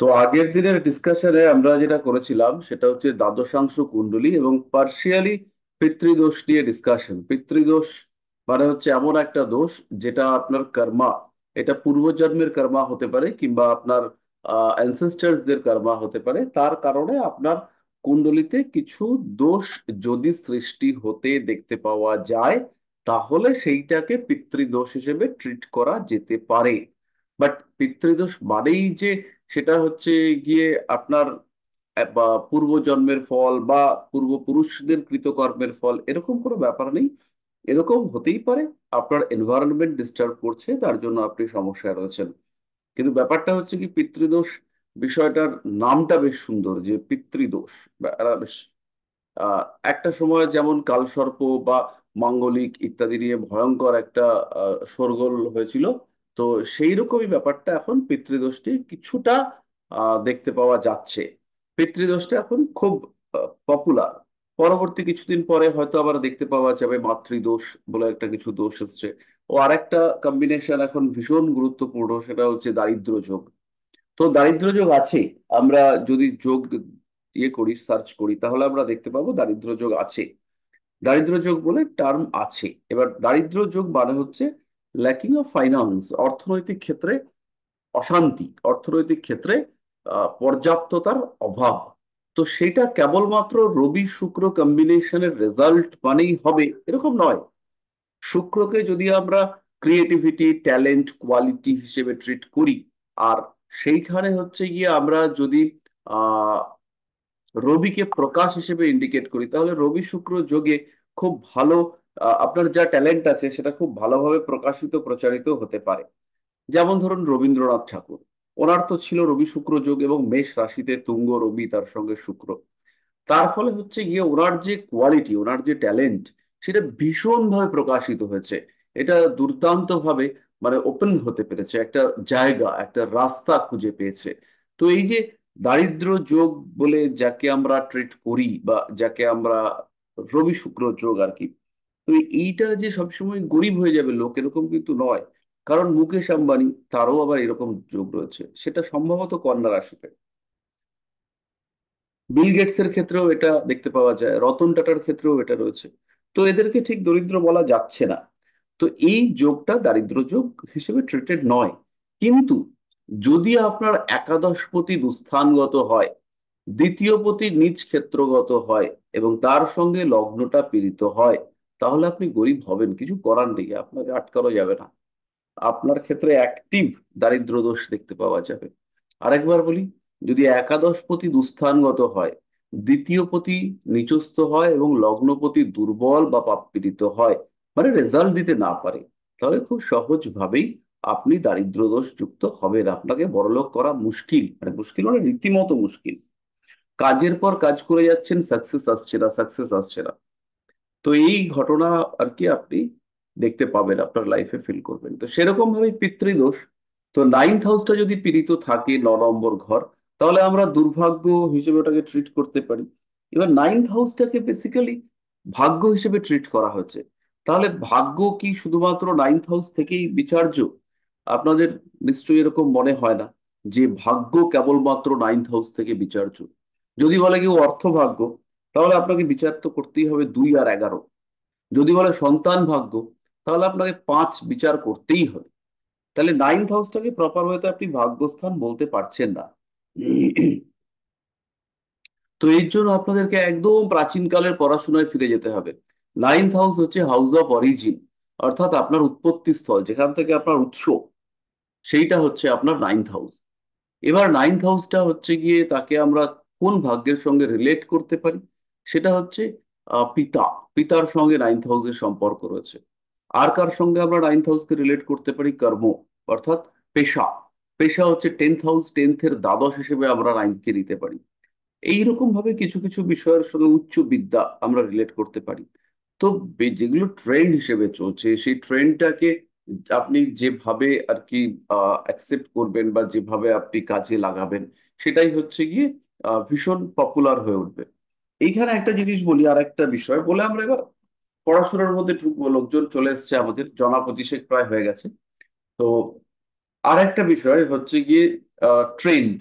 তো আগের দিনের ডিসকাশনে আমরা যেটা করেছিলাম সেটা হচ্ছে দ্বাদশাংশ কুণ্ডলী এবং পার্শিয়ালি পিতৃদোষ নিয়ে ডিসকাশন। পিতৃদোষ মানে হচ্ছে এমন একটা দোষ যেটা আপনার কর্মা, এটা পূর্বজন্মের কর্মা হতে পারে কিংবা আপনার অ্যানসেস্টার্সদের কর্মা হতে পারে, তার কারণে আপনার কুণ্ডলিতে কিছু দোষ যদি সৃষ্টি হতে দেখতে পাওয়া যায় তাহলে সেইটাকে পিতৃদোষ হিসেবে ট্রিট করা যেতে পারে। বাট পিতৃদোষ মানেই যে সেটা হচ্ছে গিয়ে আপনার বা পূর্বজন্মের ফল বা পূর্বপুরুষদের কৃতকর্মের ফল, এরকম কোনো ব্যাপার নেই। এরকম হতেই পারে আপনার এনভায়রনমেন্ট ডিস্টার্ব করছে, তার জন্য আপনি সমস্যায় রয়েছেন। কিন্তু ব্যাপারটা হচ্ছে কি, পিতৃদোষ বিষয়টার নামটা বেশ সুন্দর, যে পিতৃদোষ বেশ আহ একটা সময় যেমন কালসর্প বা মাঙ্গলিক ইত্যাদি নিয়ে ভয়ঙ্কর একটা শোরগোল হয়েছিল। তো সেই রকমই ব্যাপারটা এখন পিতৃদোষটি কিছুটা দেখতে পাওয়া যাচ্ছে। পিতৃদোষটা এখন খুব পপুলার। পরবর্তী কিছুদিন পরে হয়তো আবার দেখতে পাওয়া যাবে মাতৃদোষ বলে একটা কিছু দোষ এসছে। ও আরেকটা কম্বিনেশন এখন ভীষণ গুরুত্বপূর্ণ, সেটা হচ্ছে দারিদ্র যোগ। তো দারিদ্র যোগ আছে, আমরা যদি যোগ করি, সার্চ করি, তাহলে আমরা দেখতে পাবো দারিদ্র যোগ আছে। দারিদ্র যোগ বলে টার্ম আছে। এবার দারিদ্র যোগ মানে হচ্ছে ল্যাকিং অফ ফাইন্যান্স, অর্থনৈতিক ক্ষেত্রে অশান্তি, অর্থনৈতিক ক্ষেত্রে পর্যাপ্ততার অভাব। তো সেটা কেবলমাত্র রবি শুক্র কম্বিনেশনের রেজাল্ট মানেই হবে এরকম নয়। শুক্রকে যদি আমরা ক্রিয়েটিভিটি, ট্যালেন্ট, কোয়ালিটি হিসেবে ট্রিট করি, আর সেইখানে হচ্ছে গিয়ে আমরা যদি আহ রবিকে প্রকাশ হিসেবে ইন্ডিকেট করি, তাহলে রবি শুক্র যোগে খুব ভালো আপনার যা ট্যালেন্ট আছে সেটা খুব ভালোভাবে প্রকাশিত প্রচারিত হতে পারে। যেমন ধরুন রবীন্দ্রনাথ ঠাকুর, ওনার তো ছিল রবি শুক্র যোগ এবং মেষ রাশিতে তুঙ্গ রবি, তার সঙ্গে শুক্র। তার ফলে হচ্ছে গিয়ে ওনার যে কোয়ালিটি, ওনার যে ট্যালেন্ট, সেটা ভীষণ ভাবে প্রকাশিত হয়েছে। এটা দুর্দান্ত ভাবে মানে ওপেন হতে পেরেছে, একটা জায়গা, একটা রাস্তা খুঁজে পেয়েছে। তো এই যে দারিদ্র যোগ বলে যাকে আমরা ট্রিট করি, বা যাকে আমরা রবি শুক্র যোগ আর কি, তো এইটা যে সবসময় গরিব হয়ে যাবে লোক এরকম কিন্তু নয়। কারণ মুকেশ আম্বানি, তারও আবার এরকম যোগ রয়েছে, সেটা সম্ভবত কন্যা রাশিতে। বিল গেটস এর ক্ষেত্রেও এটা দেখতে পাওয়া যায়, রতন টাটার ক্ষেত্রেও এটা রয়েছে। তো এদেরকে ঠিক দরিদ্র বলা যাচ্ছে না। তো এই যোগটা দারিদ্র যোগ হিসেবে ট্রিটেড নয়। কিন্তু যদি আপনার একাদশপতি দুস্থানগত হয়, দ্বিতীয় পতি নিজ ক্ষেত্রগত হয় এবং তার সঙ্গে লগ্নটা পীড়িত হয়, তাহলে আপনি গরিব হবেন, কিছু করার নেই, আপনাকে আটকানো যাবে না। আপনার ক্ষেত্রে অ্যাক্টিভ দারিদ্র দোষ দেখতে পাওয়া যাবে। আরেকবার বলি, যদি একাদশপতি দুস্থানগত হয়, দ্বিতীয় পতি নিচস্থ হয় এবং লগ্নপতি দুর্বল বা পাপপীড়িত হয়, মানে রেজাল্ট দিতে না পারে, তাহলে খুব সহজভাবেই আপনি দারিদ্র দোষ যুক্ত হবেন। আপনাকে বড়লোক করা মুশকিল, মানে মুশকিল মানে রীতিমতো মুশকিল। কাজের পর কাজ করে যাচ্ছেন, সাকসেস আসছে না, সাকসেস আসছে না। তো এই ঘটনা আর কি আপনি দেখতে পাবেন, আপনার লাইফে ফিল করবেন। তো সেরকম ভাবে পিতৃদোষ, তো নাইন্থ হাউসটা যদি পীড়িত থাকে, 9 নম্বর ঘর, তাহলে আমরা দুর্ভাগ্য হিসেবে ওটাকে ট্রিট করতে পারি। এবার নাইন্থ হাউসটাকে বেসিক্যালি ভাগ্য হিসেবে ট্রিট করা হচ্ছে। তাহলে ভাগ্য কি শুধুমাত্র নাইন্থ হাউস থেকেই বিচার্য? আপনাদের নিশ্চয়ই এরকম মনে হয় না যে ভাগ্য কেবলমাত্র নাইন্থ হাউস থেকে বিচার্য। যদি বলে কেউ অর্থ ভাগ্য, তাহলে আপনাকে বিচার তো করতেই হবে 2 আর 11। যদি বলে সন্তান ভাগ্য, তাহলে আপনাকে 5 বিচার করতেই হবে। তাহলে নাইন্থ হাউসটাকে প্রপার ওয়েতে আপনি ভাগ্যস্থান বলতে পারছেন না। তো এর জন্য আপনাদেরকে একদম প্রাচীনকালের পড়াশোনায় ফিরে যেতে হবে। নাইন্থ হাউস হচ্ছে হাউস অফ অরিজিন, অর্থাৎ আপনার উৎপত্তি স্থল, যেখান থেকে আপনার উৎস, সেইটা হচ্ছে আপনার নাইন্থ হাউস। এবার নাইন্থ হাউসটা হচ্ছে গিয়ে তাকে আমরা কোন ভাগ্যের সঙ্গে রিলেট করতে পারি, সেটা হচ্ছে পিতা। পিতার সঙ্গে নাইন্থ হাউসের সম্পর্ক রয়েছে। আর কার সঙ্গে আমরা নাইন্থ হাউসকে রিলেট করতে পারি? কর্ম, অর্থাৎ পেশা। পেশা হচ্ছে টেন্থ হাউস, টেন্থের দ্বাদশ হিসেবে আমরা নাইন্থকে নিতে পারি। এইরকম ভাবে কিছু কিছু বিষয়ের সঙ্গে উচ্চ বিদ্যা আমরা রিলেট করতে পারি। তো যেগুলো ট্রেন্ড হিসেবে চলছে, সেই ট্রেন্ডটাকে আপনি যেভাবে আর কি অ্যাকসেপ্ট করবেন বা যেভাবে আপনি কাজে লাগাবেন, সেটাই হচ্ছে গিয়ে ভীষণ পপুলার হয়ে উঠবে। এইখানে একটা জিনিস বলি, আর একটা বিষয় বলে আমরা এবার পড়াশোনার মধ্যে ঢুকবো। লোকজন চলে এসেছে, আমাদের জনা 25 প্রায় হয়ে গেছে। তো আর একটা বিষয় হচ্ছে গিয়ে ট্রেন্ড,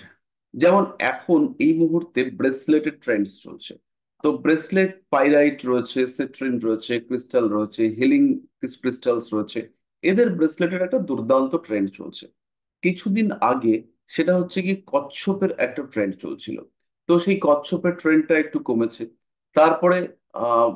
যেমন এখন এই মুহূর্তে ব্রেসলেটের ট্রেন্ডস চলছে। তো ব্রেসলেট পাইরাইট রয়েছে, সিট্রিন রয়েছে, ক্রিস্টাল রয়েছে, হিলিং ক্রিস্টালস রয়েছে। এদের ব্রেসলেটের একটা দুর্দান্ত ট্রেন্ড চলছে। কিছুদিন আগে সেটা হচ্ছে কি কচ্ছপের একটা ট্রেন্ড চলছিল। তো সেই কচ্ছপের ট্রেন্ডটা একটু কমেছে। তারপরে আহ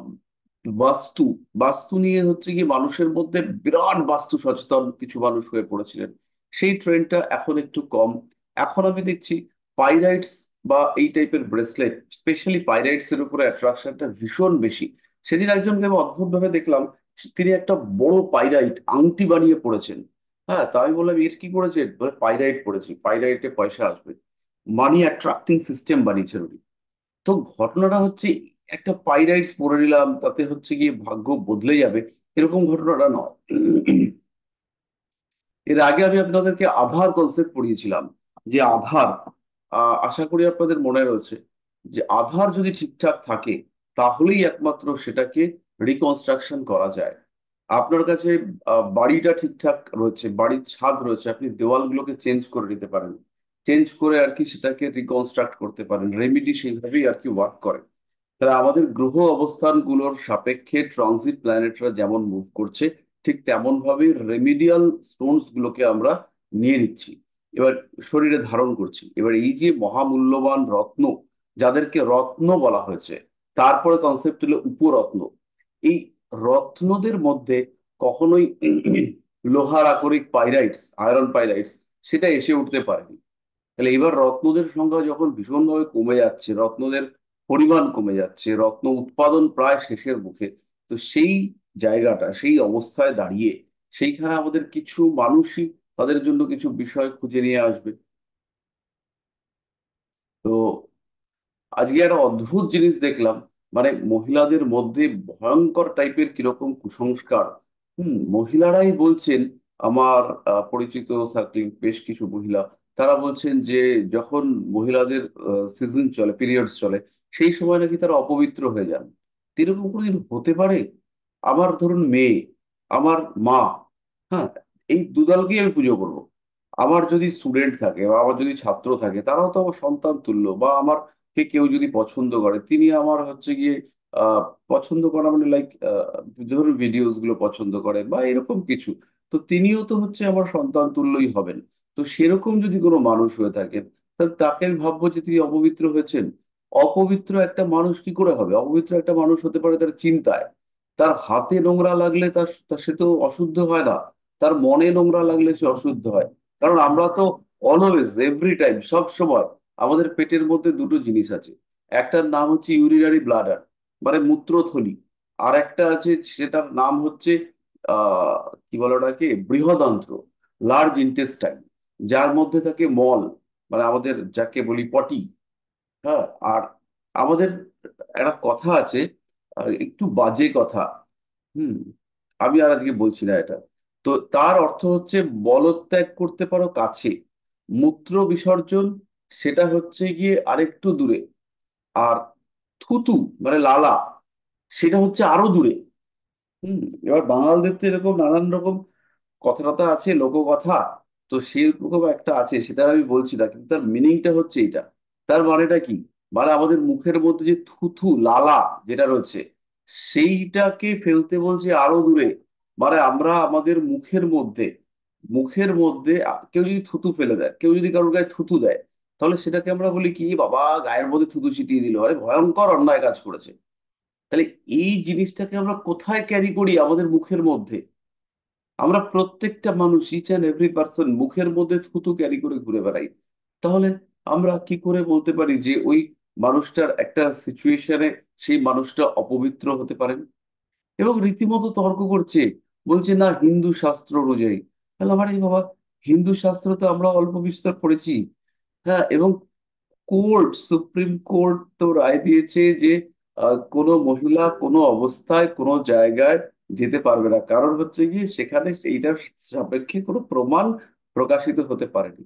বাস্তু বাস্তু নিয়ে হচ্ছে কি মানুষের মধ্যে বিরাট বাস্তু সচেতন কিছু মানুষ হয়ে পড়েছিলেন। সেই ট্রেন্ডটা এখন একটু কম। এখন আমি দেখছি পাইরাইটস বা এই টাইপের ব্রেসলেট, স্পেশালি পাইরাইটস এর উপরে অ্যাট্রাকশনটা ভীষণ বেশি। সেদিন একজনকে আমি অদ্ভুত ভাবে দেখলাম, তিনি একটা বড় পাইরাইট আংটি বানিয়ে পড়েছেন। হ্যাঁ, তা আমি বললাম এর কি করেছে, বলে পাইরাইট পড়েছি, পাইরাইটে পয়সা আসবে, মানি অ্যাট্রাক্টিং সিস্টেম বানিয়েছেন উনি। তো ঘটনাটা হচ্ছে একটা পাইরাইটস পরে নিলাম তাতে হচ্ছে গিয়ে ভাগ্য বদলে যাবে, এরকম ঘটনাটা নয়। এর আগে আমি আপনাদেরকে আধার কনসেপ্ট পড়িয়েছিলাম, যে আধার, আশা করি আপনাদের মনে রয়েছে, যে আধার যদি ঠিকঠাক থাকে তাহলেই একমাত্র সেটাকে রিকনস্ট্রাকশন করা যায়। আপনার কাছে বাড়িটা ঠিকঠাক রয়েছে, বাড়ির ছাদ রয়েছে, আপনি দেওয়ালগুলোকে চেঞ্জ করে নিতে পারেন, চেঞ্জ করে আর কি সেটাকে রিকনস্ট্রাক্ট করতে পারেন, রেমিডি সেইভাবেই আর কি ওয়ার্ক করে। তাহলে আমাদের গ্রহ অবস্থানগুলোর সাপেক্ষে ট্রানজিট প্ল্যানেটরা যেমন মুভ করছে, ঠিক তেমন ভাবে রেমিডিয়াল স্টোনস গুলোকে আমরা নিয়ে নিচ্ছি, এবার শরীরে ধারণ করছি। এবার এই যে মহামূল্যবান রত্ন, যাদেরকে রত্ন বলা হয়েছে, তারপরে কনসেপ্ট হলো উপরত্ন। এই রত্নদের মধ্যে কখনোই লোহার আকরিক পাইরাইটস, আয়রন পাইরাইটস সেটা এসে উঠতে পারেনি। তাহলে এবার রত্নদের সংখ্যা যখন ভীষণভাবে কমে যাচ্ছে, রত্নদের পরিমাণ কমে যাচ্ছে, রত্ন উৎপাদন প্রায় শেষের মুখে, তো সেই জায়গাটা, সেই অবস্থায় দাঁড়িয়ে সেইখানে আমাদের কিছু মানুষই তাদের জন্য কিছু বিষয় খুঁজে নিয়ে আসবে। তো আজকে একটা অদ্ভুত জিনিস দেখলাম, মানে মহিলাদের মধ্যে ভয়ঙ্কর টাইপের কিরকম কুসংস্কার। মহিলারাই বলছেন, আমার পরিচিত সার্কেল বেশ কিছু মহিলা, তারা বলছেন যে যখন মহিলাদের সিজন চলে, পিরিয়ডস চলে, সেই সময় নাকি তারা অপবিত্র হয়ে যান। তো এরকম কোনোদিন হতে পারে? আমার ধরুন মেয়ে, আমার মা, হ্যাঁ, এই দুদলকেই আমি পুজো করব। আমার যদি স্টুডেন্ট থাকে বা আমার যদি ছাত্র থাকে, তারাও তো আমার সন্তান তুল্য, বা আমার কে কেউ যদি পছন্দ করে, তিনি আমার হচ্ছে গিয়ে আহ পছন্দ করা মানে লাইক, ধরুন ভিডিওস গুলো পছন্দ করে বা এরকম কিছু, তো তিনিও তো হচ্ছে আমার সন্তান তুল্যই হবেন। তো সেরকম যদি কোনো মানুষ হয়ে থাকেন, তাহলে তাকে আমি ভাববো যে তিনি অপবিত্র হয়েছেন। অপবিত্র একটা মানুষ কি করে হবে? অপবিত্র একটা মানুষ হতে পারে তার চিন্তায়। তার হাতে নোংরা লাগলে সে তো অশুদ্ধ হয় না, তার মনে নোংরা লাগলে সে অশুদ্ধ হয়। কারণ আমরা তো অলওয়েজ, এভরি টাইম, সব সময় আমাদের পেটের মধ্যে দুটো জিনিস আছে। একটার নাম হচ্ছে ইউরিনারি ব্লাডার, মানে মূত্রথলি। আর একটা আছে, সেটার নাম হচ্ছে আহ কি বলে ওটাকে, বৃহদান্ত্র, লার্জ ইন্টেস্টাইন, যার মধ্যে থাকে মল, মানে আমাদের যাকে বলি পটি। হ্যাঁ, আর আমাদের একটা কথা আছে, একটু বাজে কথা, হুম, আমি আর আজকে বলছি না এটা। তো তার অর্থ হচ্ছে মলত্যাগ করতে পারো কাছে, মূত্র বিসর্জন সেটা হচ্ছে গিয়ে আরেকটু দূরে, আর থুতু মানে লালা সেটা হচ্ছে আরো দূরে। হুম, এবার বাঙালদের তো এরকম নানান রকম কথা টথা আছে, লোককথা। তো সেরকম একটা আছে, সেটা আমি বলছি না, কিন্তু তার মিনিংটা হচ্ছে এটা। তার মানেটা কি? মানে আমাদের মুখের মধ্যে যে থুথু লালা যেটা রয়েছে, সেইটাকে ফেলতে বলছে আরো দূরে। মানে আমরা আমাদের মুখের মধ্যে কেউ যদি থুতু ফেলে দেয়, কেউ যদি কারোর গায়ে থুতু দেয়, তাহলে সেটাকে আমরা বলি কি, বাবা গায়ের মধ্যে থুতু ছিটিয়ে দিল, আরে ভয়ঙ্কর অন্যায় কাজ করেছে। তাহলে এই জিনিসটাকে আমরা কোথায় ক্যারি করি? আমাদের মুখের মধ্যে। আমরা প্রত্যেকটা মানুষ, ইচ অ্যান্ড এভরি পার্সন মুখের মধ্যে থুতু ক্যারি করে ঘুরে বেড়াই। তাহলে আমরা কি করে বলতে পারি যে ওই মানুষটার একটা সিচুয়েশনে সেই মানুষটা অপবিত্র হতে পারেন? এবং রীতিমতো তর্ক করছে, বলছে না হিন্দু শাস্ত্র অনুযায়ী। তাহলে আমার এই বাবা, হিন্দু শাস্ত্র তো আমরা অল্প বিস্তর পড়েছি। হ্যাঁ, এবং সুপ্রিম কোর্ট তো রায় দিয়েছে যে কোনো মহিলা কোনো অবস্থায় কোনো জায়গায় যেতে পারবে না, কারণ হচ্ছে কি সেখানে সেইটার সাপেক্ষে কোনো প্রমাণ প্রকাশিত হতে পারেনি।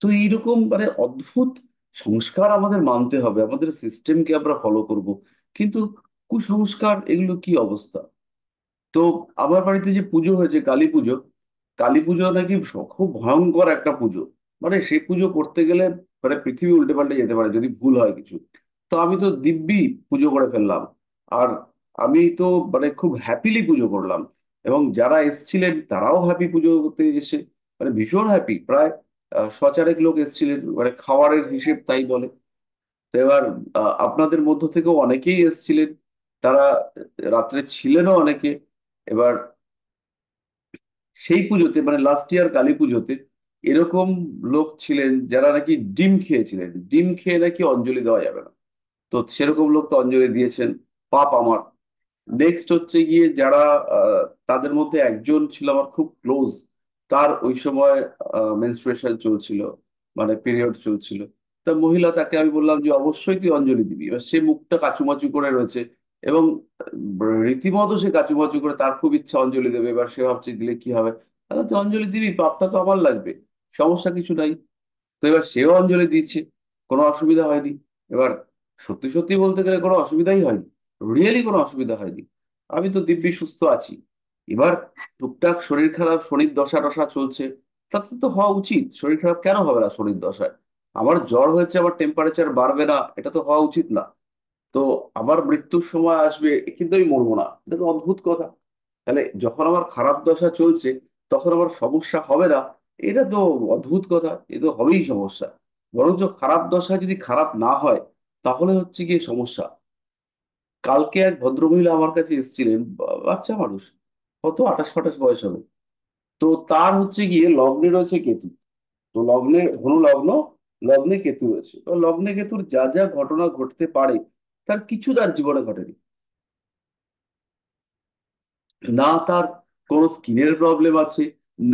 তো এইরকম মানে অদ্ভুত সংস্কার আমাদের মানতে হবে, আমাদের সিস্টেমকে আমরা ফলো করব, কিন্তু কুসংস্কার এগুলো কি অবস্থা! তো আমার বাড়িতে যে পুজো হয়েছে, কালী পুজো, কালী পুজো নাকি খুব ভয়ঙ্কর একটা পুজো। মানে সেই পুজো করতে গেলে মানে পৃথিবী উল্টে পাল্টে যেতে পারে যদি ভুল হয় কিছু। তো আমি তো দিব্যি পুজো করে ফেললাম। আর আমি তো মানে খুব হ্যাপিলি পুজো করলাম। এবং যারা এসছিলেন তারাও হ্যাপি পুজো করতে এসে, মানে ভীষণ হ্যাপি। প্রায় 100 চারেক লোক এসছিলেন, মানে খাওয়ারের হিসেব তাই বলে। তো এবার আপনাদের মধ্য থেকেও অনেকেই এসছিলেন, তারা রাত্রে ছিলেনও অনেকে। এবার সেই পুজোতে মানে লাস্ট ইয়ার কালী পুজোতে এরকম লোক ছিলেন যারা নাকি ডিম খেয়েছিলেন, ডিম খেয়ে নাকি অঞ্জলি দেওয়া যাবে না। তো সেরকম লোক তো অঞ্জলি দিয়েছেন, পাপ আমার। নেক্সট হচ্ছে গিয়ে যারা তাদের মধ্যে একজন ছিল আমার খুব ক্লোজ, তার ওই সময় মেনস্ট্রুয়েশন চলছিল, মানে পিরিয়ড চলছিল। তা মহিলা, তাকে আমি বললাম যে অবশ্যই তুই অঞ্জলি দিবি। এবার সে মুখটা কাচুমাচু করে রয়েছে এবং রীতিমতো সে কাচুমাচু করে, তার খুব ইচ্ছা অঞ্জলি দেবে। এবার সে ভাবছে দিলে কি হবে, তাহলে তুই অঞ্জলি দিবি, পাপটা তো আমার লাগবে, সমস্যা কিছু নাই। তো এবার সেও অঞ্জলি দিচ্ছে, কোনো অসুবিধা হয়নি। এবার সত্যি সত্যি বলতে গেলে কোনো অসুবিধাই হয়নি, রিয়েলি কোনো অসুবিধা হয়নি। আমি তো দিব্যি সুস্থ আছি। এবার টুকটাক শরীর খারাপ, শনির দশা টশা চলছে, তাতে তো হওয়া উচিত। শরীর খারাপ কেন হবে না শনির দশায়? আমার জ্বর হয়েছে, আমার টেম্পারেচার বাড়বে না, এটা তো হওয়া উচিত না। তো আমার মৃত্যুর সময় আসবে কিন্তু আমি মরবো না, এটা তো অদ্ভুত কথা। তাহলে যখন আমার খারাপ দশা চলছে তখন আমার সমস্যা হবে না, এটা তো অদ্ভুত কথা। এ তো হবেই সমস্যা। বরঞ্চ খারাপ দশা যদি খারাপ না হয় তাহলে হচ্ছে গিয়ে সমস্যা। কালকে এক ভদ্রমহিলা আমার কাছে এসেছিলেন, বাচ্চা মানুষ, কত 28 ফাটাশ বয়স হবে। তো তার হচ্ছে গিয়ে লগ্নে রয়েছে কেতু। তো লগ্নে ধনু লগ্ন, লগ্নে কেতু রয়েছে। তো লগ্নে কেতুর যা যা ঘটনা ঘটতে পারে তার কিছু তার জীবনে ঘটেনি। না তার কোনো স্কিনের প্রবলেম আছে,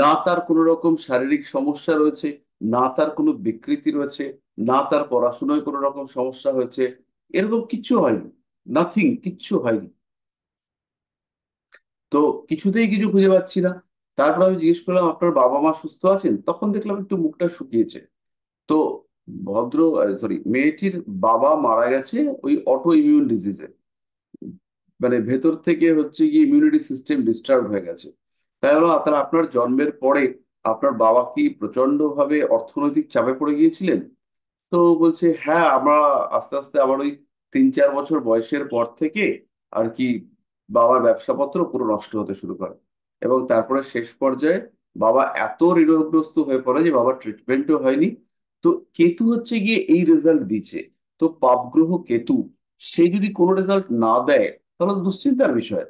না তার কোনো রকম শারীরিক সমস্যা রয়েছে, না তার কোনো বিকৃতি রয়েছে, না তার পড়াশোনায় কোনো রকম সমস্যা হয়েছে, এরকম কিচ্ছু হয়নি। নাথিং, কিচ্ছু হয়নি। তো কিছুতেই কিছু খুঁজে পাচ্ছি না। তারপর আমি জিজ্ঞেস করলাম আপনার বাবা মা সুস্থ আছেন? তখন দেখলাম একটু মুখটা শুকিয়েছে। তো মেয়েটির বাবা মারা গেছে ওই অটো ইমিউন ডিজিজে, মানে ভেতর থেকে হচ্ছে কি ইমিউনিটি সিস্টেম ডিস্টার্ব হয়ে গেছে। তাই হলো তাহলে আপনার জন্মের পরে আপনার বাবা কি প্রচন্ড ভাবে অর্থনৈতিক চাপে পড়ে গিয়েছিলেন? তো বলছে হ্যাঁ, আমরা আস্তে আস্তে আবার ওই 3-4 বছর বয়সের পর থেকে আর কি বাবার ব্যবসাপত্র পুরো নষ্ট হতে শুরু করে। এবং তারপরে শেষ পর্যায়ে বাবা এত ঋণগ্রস্ত হয়ে পড়ে যে বাবার ট্রিটমেন্টও হয়নি। তো কেতু হচ্ছে গিয়ে এই রেজাল্ট দিচ্ছে। তো পাপগ্রহ কেতু, সে যদি কোনো রেজাল্ট না দেয় তাহলে তো দুশ্চিন্তার বিষয়।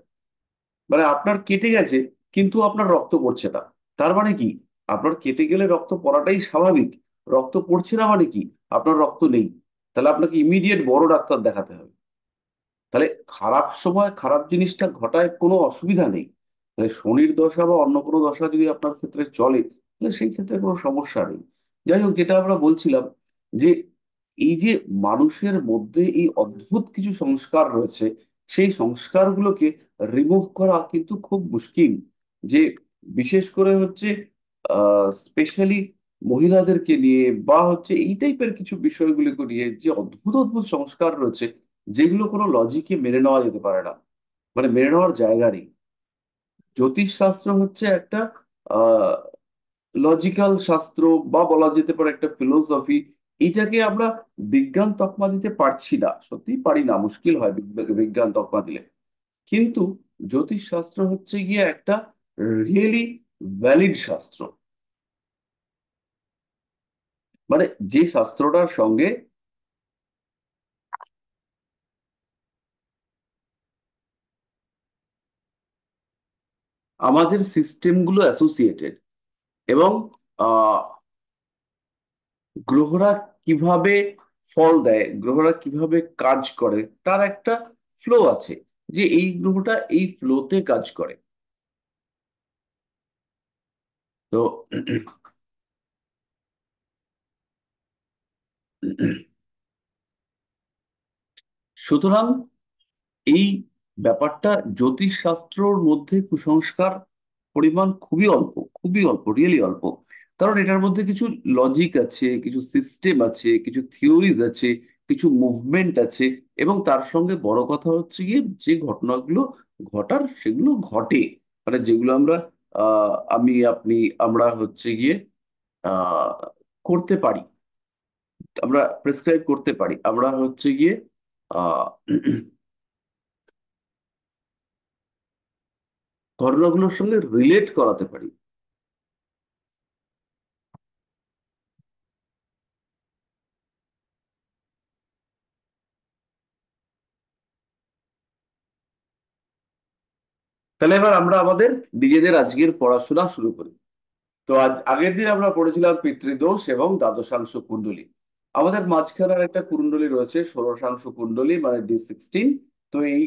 মানে আপনার কেটে গেছে কিন্তু আপনার রক্ত পড়ছে না, তার মানে কি? আপনার কেটে গেলে রক্ত পড়াটাই স্বাভাবিক, রক্ত পড়ছে না মানে কি? আপনার রক্ত নেই। তাহলে আপনাকে ইমিডিয়েট বড় ডাক্তার দেখাতে হবে। তাহলে খারাপ সময় খারাপ জিনিসটা ঘটায় কোনো অসুবিধা নেই। তাহলে শনির দশা বা অন্য কোনো দশা যদি আপনার ক্ষেত্রে চলে তাহলে সেই ক্ষেত্রে কোনো সমস্যা নেই। যাই হোক, যেটা আমরা বলছিলাম যে এই যে মানুষের মধ্যে এই অদ্ভুত কিছু সংস্কার রয়েছে, সেই সংস্কারগুলোকে রিমুভ করা কিন্তু খুব মুশকিল। যে বিশেষ করে হচ্ছে স্পেশালি মহিলাদেরকে নিয়ে বা হচ্ছে এই টাইপের কিছু বিষয়গুলিকে নিয়ে যে অদ্ভুত অদ্ভুত সংস্কার রয়েছে, যেগুলো কোনো লজিকে মেনে নেওয়া যেতে পারে না, মানে মেনে নেওয়ার জায়গা নেই। জ্যোতিষ শাস্ত্র হচ্ছে একটা আহ লজিক্যাল শাস্ত্র, বা বলা যেতে পারে একটা ফিলোসফি। এটাকে আমরা বিজ্ঞান তকমা দিতে পারছি না, সত্যিই পারি না, মুশকিল হয় বিজ্ঞান তকমা দিলে। কিন্তু জ্যোতিষ শাস্ত্র হচ্ছে গিয়ে একটা রিয়েলি ভ্যালিড শাস্ত্র। মানে যে শাস্ত্রটার সঙ্গে আমাদের সিস্টেমগুলো অ্যাসোসিয়েটেড, এবং আহ গ্রহরা কিভাবে ফল দেয়, গ্রহরা কিভাবে কাজ করে, তার একটা ফ্লো আছে, যে এই গ্রহটা এই ফ্লোতে কাজ করে। তো সুতরাং এই ব্যাপারটা, জ্যোতিষ শাস্ত্রর মধ্যে কুসংস্কার পরিমাণ খুবই অল্প, খুবই অল্প, রিয়েলি অল্প। কারণ এটার মধ্যে কিছু লজিক আছে, কিছু সিস্টেম আছে, কিছু থিওরিজ আছে, কিছু মুভমেন্ট আছে। এবং তার সঙ্গে বড় কথা হচ্ছে গিয়ে যে ঘটনাগুলো ঘটার সেগুলো ঘটে, মানে যেগুলো আমরা আমি আপনি আমরা হচ্ছে গিয়ে আহ করতে পারি, আমরা প্রেসক্রাইব করতে পারি, আমরা হচ্ছে গিয়ে আহ ঘটনাগুলোর সঙ্গে রিলেট করাতে পারি। তাহলে এবার আমরা আমাদের নিজেদের আজকের পড়াশোনা শুরু করি। তো আজ আগের দিন আমরা পড়েছিলাম পিতৃদোষ এবং দ্বাদশাংশ কুণ্ডলী। আমাদের মাঝখানে আর একটা কুণ্ডলী রয়েছে, ষোড়শাংশ কুণ্ডলী, মানে D16। তো এই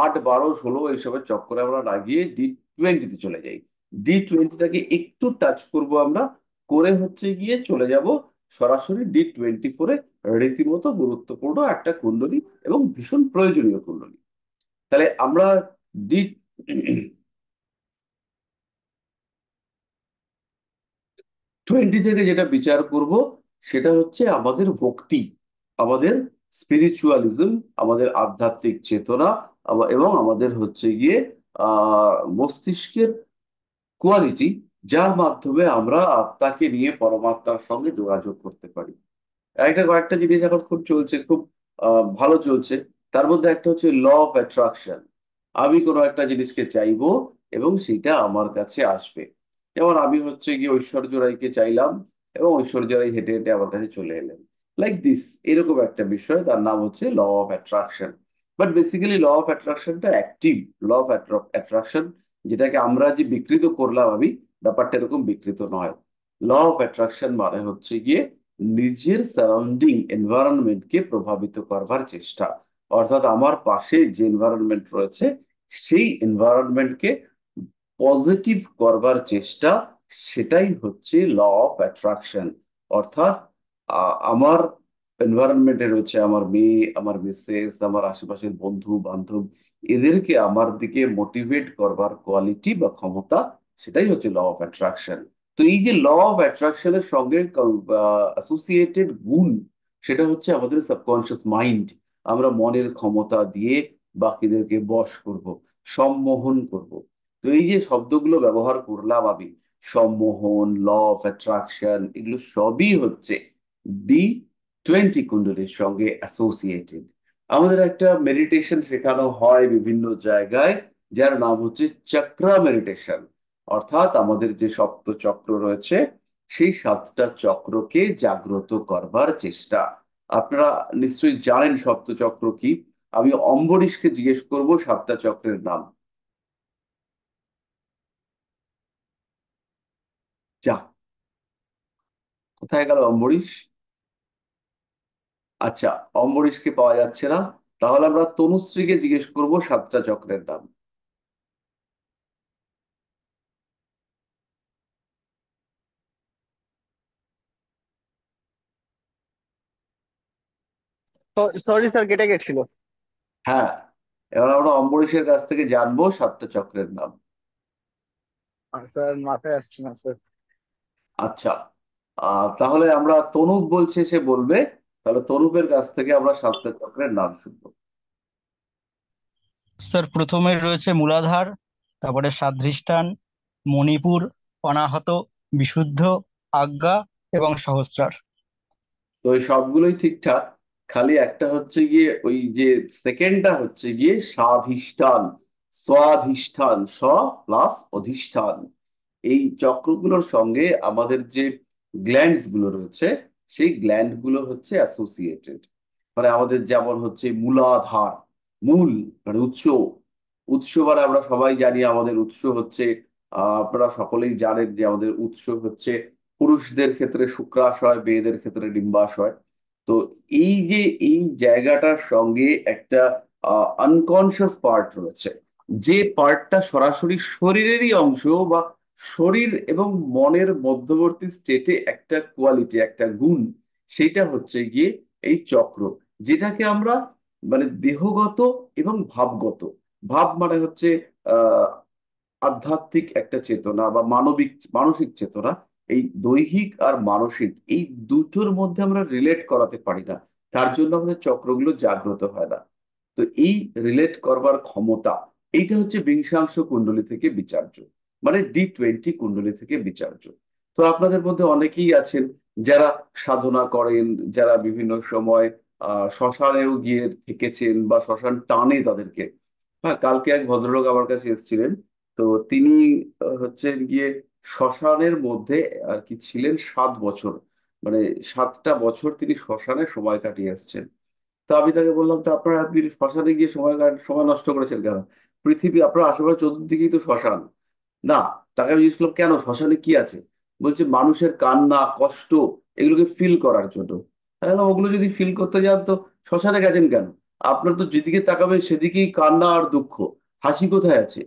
8, 12, 16 এইসবের চক্করে আমরা না গিয়ে D20-তে চলে যাই। D20টাকে একটু টাচ করব আমরা, করে হচ্ছে গিয়ে চলে যাব সরাসরি D24-এ। রীতিমতো গুরুত্বপূর্ণ একটা কুণ্ডলী এবং ভীষণ প্রয়োজনীয় কুণ্ডলী। তাহলে আমরা ডি 20 থেকে যেটা বিচার করব সেটা হচ্ছে আমাদের ভক্তি, আমাদের স্পিরিচুয়ালিজম, আমাদের আধ্যাত্মিক চেতনা, এবং আমাদের হচ্ছে গিয়ে মস্তিষ্কের কোয়ালিটি, যার মাধ্যমে আমরা আত্মাকে নিয়ে পরমাত্মার সঙ্গে যোগাযোগ করতে পারি। একটা কয়েকটা জিনিস এখন খুব চলছে, খুব ভালো চলছে। তার মধ্যে একটা হচ্ছে ল অফ অ্যাট্রাকশন। আমি কোনো একটা জিনিসকে চাইবো এবং সেটা আমার কাছে আসবে। যেমন আমি হচ্ছে গিয়ে ঐশ্বর্য রায়কে চাইলাম এবং ঐশ্বর্য রায় হেঁটে হেঁটে আমার কাছে চলে এলেন, লাইক দিস। এরকম একটা বিষয়, তার নাম হচ্ছে law of attraction. But basically law of অ্যাট্রাকশনটা অ্যাক্টিভ। ল অফ অ্যাট্রাকশন, যেটাকে আমরা যে বিকৃত করলাম আমি, ব্যাপারটা এরকম বিকৃত নয়। ল অফ অ্যাট্রাকশন মানে হচ্ছে গিয়ে নিজের সারাউন্ডিং এনভায়রনমেন্টকে প্রভাবিত করবার চেষ্টা। অর্থাৎ আমার পাশে যে এনভায়রনমেন্ট রয়েছে সেই এনভায়রনমেন্টকে পজিটিভ করবার চেষ্টা, সেটাই হচ্ছে ল অফ অ্যাট্রাকশন। অর্থাৎ আমার এনভায়রনমেন্টে রয়েছে আমার মেয়ে, আমার মিসেস, আমার আশেপাশের বন্ধু বান্ধব, এদেরকে আমার দিকে মোটিভেট করবার কোয়ালিটি বা ক্ষমতা, সেটাই হচ্ছে ল অফ অ্যাট্রাকশন। তো এই যে ল অফ অ্যাট্রাকশনের সঙ্গে অ্যাসোসিয়েটেড গুণ, সেটা হচ্ছে আমাদের সাবকনশিয়াস মাইন্ড। আমরা মনের ক্ষমতা দিয়ে বাকিদেরকে বশ করব, সম্মোহন করব। তো এই যে শব্দগুলো ব্যবহার করলাম আমি, সম্মোহন, ল অফ অ্যাট্রাকশন, এগুলো সবই হচ্ছে D20 কুণ্ডলীর সঙ্গে অ্যাসোসিয়েটেড। আমাদের একটা মেডিটেশন শেখানো হয় বিভিন্ন জায়গায়, যার নাম হচ্ছে চক্রা মেডিটেশন। অর্থাৎ আমাদের যে সপ্ত চক্র রয়েছে সেই 7টা চক্রকে জাগ্রত করবার চেষ্টা। আপনারা নিশ্চয়ই জানেন সপ্ত চক্র কি। আমি অম্বরীশকে জিজ্ঞেস করব 7টা চক্রের নাম। যা, কোথায় গেল অম্বরীশ? আচ্ছা, অম্বরীশকে পাওয়া যাচ্ছে না। তাহলে আমরা তনুশ্রীকে জিজ্ঞেস করব 7টা চক্রের নাম। সরি স্যার, কেটে গেছিল। হ্যাঁ, এবার আমরা অম্বরীশের কাছ থেকে জানবো 7টা চক্রের নাম। স্যার মাথায় আসছে না স্যার। আচ্ছা, তাহলে আমরা তনুপ বলছে, সে বলবে। তাহলে তনুপের কাছ থেকে আমরা 7টা চক্রের নাম শুনবো। স্যার প্রথমে রয়েছে মূলাধার, তারপরে স্বাধিষ্ঠান, মণিপুর, অনাহত, বিশুদ্ধ, আজ্ঞা এবং সহস্রার। তো এই সবগুলোই ঠিকঠাক, খালি একটা হচ্ছে গিয়ে ওই যে সেকেন্ডটা হচ্ছে গিয়ে স্বাধিষ্ঠান। স্বাধিষ্ঠান, স প্লাস অধিষ্ঠান। এই চক্রগুলোর সঙ্গে আমাদের যে গ্ল্যান্ডস গুলো রয়েছে সেই গ্ল্যান্ড গুলো হচ্ছে অ্যাসোসিয়েটেড। মানে আমাদের যেমন হচ্ছে মূলাধার, মূল মানে উৎস। উৎস মানে আমরা সবাই জানি আমাদের উৎস হচ্ছে, আপনারা সকলেই জানেন যে আমাদের উৎস হচ্ছে পুরুষদের ক্ষেত্রে শুক্রাশয়, মেয়েদের ক্ষেত্রে ডিম্বাশয়। তো এই যে এই জায়গাটার সঙ্গে একটা আনকনসিয়াস পার্ট রয়েছে, যে পার্টটা সরাসরি শরীরেরই অংশ, বা শরীর এবং মনের মধ্যবর্তী স্টেটে একটা কোয়ালিটি, একটা গুণ, সেটা হচ্ছে গিয়ে এই চক্র, যেটাকে আমরা মানে দেহগত এবং ভাবগত। ভাব মানে হচ্ছে আহ আধ্যাত্মিক একটা চেতনা বা মানবিক মানসিক চেতনা। এই দৈহিক আর মানসিক, এই দুটোর মধ্যে আমরা রিলেট করাতে পারি না, তার জন্য আমাদের চক্রগুলো জাগ্রত হয় না। তো এই রিলেট করবার ক্ষমতা, এইটা হচ্ছে বিংশাংশ কুণ্ডলী থেকে বিচার্য। মানে D20 কুণ্ডলী থেকে বিচার্য। তো আপনাদের মধ্যে অনেকেই আছেন যারা সাধনা করেন, যারা বিভিন্ন সময় শ্মশানেও গিয়ে থেকেছেন বা শ্মশান টানে তাদেরকে। হ্যাঁ, কালকে এক ভদ্রলোক আমার কাছে এসেছিলেন। তো তিনি হচ্ছেন গিয়ে শ্মশানের মধ্যে আর কি ছিলেন 7 বছর। মানে 7টা বছর তিনি শ্মশানে সময় কাটিয়ে আসছেন। তো আমি তাকে বললাম, তো আপনারা আপনি শ্মশানে গিয়ে সময় নষ্ট করেছেন কেন? পৃথিবী আপনার আশেপাশে চতুর্দিকেই তো শ্মশান। না। তাকে আমি জিজ্ঞেস করলাম, কেন, শ্মশানে কি আছে? বলছে মানুষের কান্না কষ্ট এগুলোকে ফিল করার জন্য। তাই না, ওগুলো যদি ফিল করতে যান তো শ্মশানে গেছেন কেন? আপনার তো যেদিকে তাকাবেন সেদিকেই কান্না আর দুঃখ। হাসি কোথায় আছে?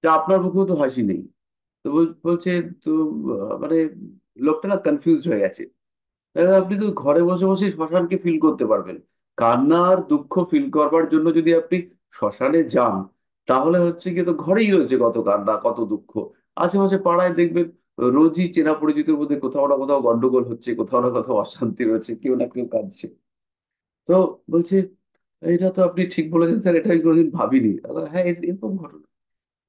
তা আপনার মুখেও তো হাসি নেই। তো বলছে, তো মানে লোকটা না কনফিউজড হয়ে গেছে। আপনি তো ঘরে বসে বসে শ্মশানকে ফিল করতে পারবেন। কান্না আর দুঃখ ফিল করবার জন্য যদি আপনি শ্মশানে যান, তাহলে হচ্ছে কি, তো ঘরেই রয়েছে কত কান্না কত দুঃখ। আশেপাশে পাড়ায় দেখবেন রোজই চেনা পরিচিতের মধ্যে কোথাও না কোথাও গন্ডগোল হচ্ছে, কোথাও না কোথাও অশান্তি রয়েছে, কেউ না কেউ কাঁদছে। তো বলছে, এটা তো আপনি ঠিক বলেছেন স্যার, এটা আমি কোনোদিন ভাবিনি। আমি বললাম, হ্যাঁ, এরকম ঘটনা।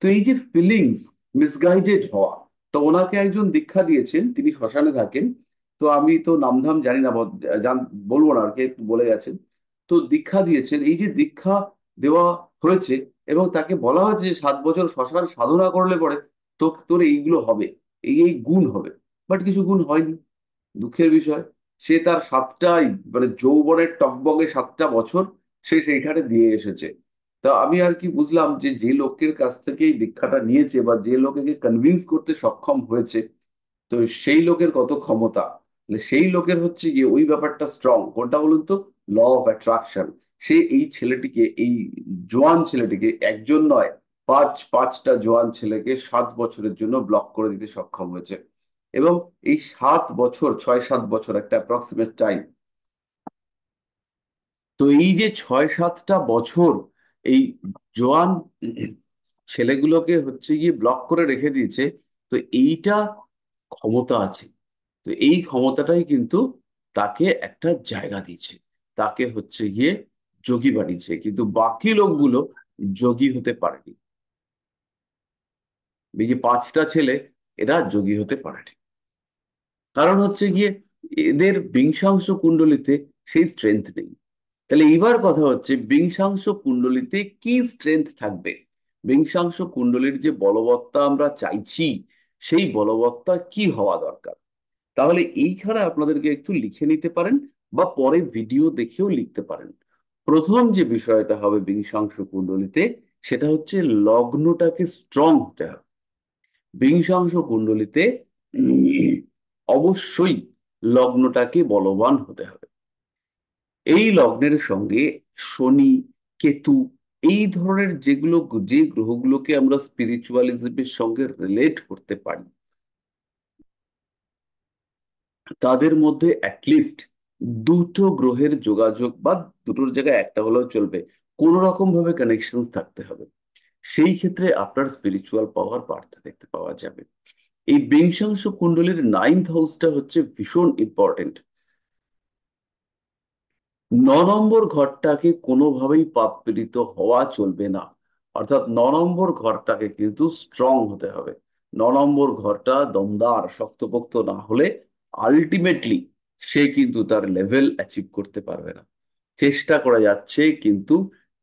তো এই যে ফিলিংস, মিসগাইডেড হওয়া। তো ওনাকে একজন দীক্ষা দিয়েছেন, তিনি শ্মশানে থাকেন। তো আমি তো নামধাম জানি না, বলবো না আর কি, একটু বলে গেছেন। তো দীক্ষা দিয়েছেন, এই যে দীক্ষা দেওয়া হয়েছে এবং তাকে বলা হয়েছে যে 7 বছর শ্মশান সাধনা করলে পরে তো তোর এইগুলো হবে, এই এই গুণ হবে। বাট কিছু গুণ হয়নি, দুঃখের বিষয়। সে তার 7টাই মানে যৌবনের টগবগে 7টা বছর সে সেইখানে দিয়ে এসেছে। তা আমি আর কি বুঝলাম যে যে লোকের কাছ থেকে এই দীক্ষাটা নিয়েছে বা যে লোকেকে কনভিন্স করতে সক্ষম হয়েছে, তো সেই লোকের কত ক্ষমতা। মানে সেই লোকের হচ্ছে গিয়ে ওই ব্যাপারটা স্ট্রং, কোনটা বলুন তো, ল অফ অ্যাট্রাকশন। সে এই ছেলেটিকে, এই জোয়ান ছেলেটিকে, একজন নয়, পাঁচটা জোয়ান ছেলেকে 7 বছরের জন্য ব্লক করে দিতে সক্ষম হয়েছে। এবং এই 7 বছর, 6-7 বছর একটা অ্যাপ্রক্সিমেট টাইম। তো এই যে 6-7টা বছর এই জোয়ান ছেলেগুলোকে হচ্ছে গিয়ে ব্লক করে রেখে দিয়েছে। তো এইটা ক্ষমতা আছে। তো এই ক্ষমতাটাই কিন্তু তাকে একটা জায়গা দিয়েছে, তাকে হচ্ছে গিয়ে যোগী বানিয়েছে, কিন্তু বাকি লোকগুলো যোগী হতে পারেনি। এই যে 5টা ছেলে, এরা যোগী হতে পারেনি। কারণ হচ্ছে গিয়ে এদের বিংশাংশ কুণ্ডলিতে সেই স্ট্রেংথ নেই। তাহলে এইবার কথা হচ্ছে, বিংশাংশ কুণ্ডলিতে কি স্ট্রেংথ থাকবে? বিংশাংশ কুণ্ডলীর যে বলবত্তা আমরা চাইছি, সেই বলবত্তা কি হওয়া দরকার? তাহলে এইখানে আপনাদেরকে একটু লিখে নিতে পারেন বা পরে ভিডিও দেখেও লিখতে পারেন। প্রথম যে বিষয়টা হবে বিংশাংশ কুণ্ডলিতে, সেটা হচ্ছে লগ্নটাকে স্ট্রং হতে হবে। বিংশাংশ কুণ্ডলিতে অবশ্যই লগ্নটাকে বলবান হতে হবে। এই লগ্নের সঙ্গে শনি, কেতু, এই ধরনের যেগুলো, যে গ্রহগুলোকে আমরা স্পিরিচুয়ালিজমের সঙ্গে রিলেট করতে পারি, তাদের মধ্যে অ্যাটলিস্ট দুটো গ্রহের যোগাযোগ বা দুটোর জায়গায় একটা হলেও চলবে, কোন রকম ভাবে কানেকশন থাকতে হবে। সেই ক্ষেত্রে আপনার স্পিরিচুয়াল পাওয়ার বাড়তে দেখতে পাওয়া যাবে। এই বিংশাংশ কুণ্ডলীর 9th হাউসটা হচ্ছে ভীষণ ইম্পর্টেন্ট। 9 নম্বর ঘরটাকে কোনোভাবেই পাপ পীড়িত হওয়া চলবে না। অর্থাৎ 9 নম্বর ঘরটাকে কিন্তু স্ট্রং হতে হবে। 9 নম্বর ঘরটা দমদার শক্তপোক্ত না হলে আলটিমেটলি সে কিন্তু তার লেভেল অ্যাচিভ করতে পারবে না। চেষ্টা করা যাচ্ছে, কিন্তু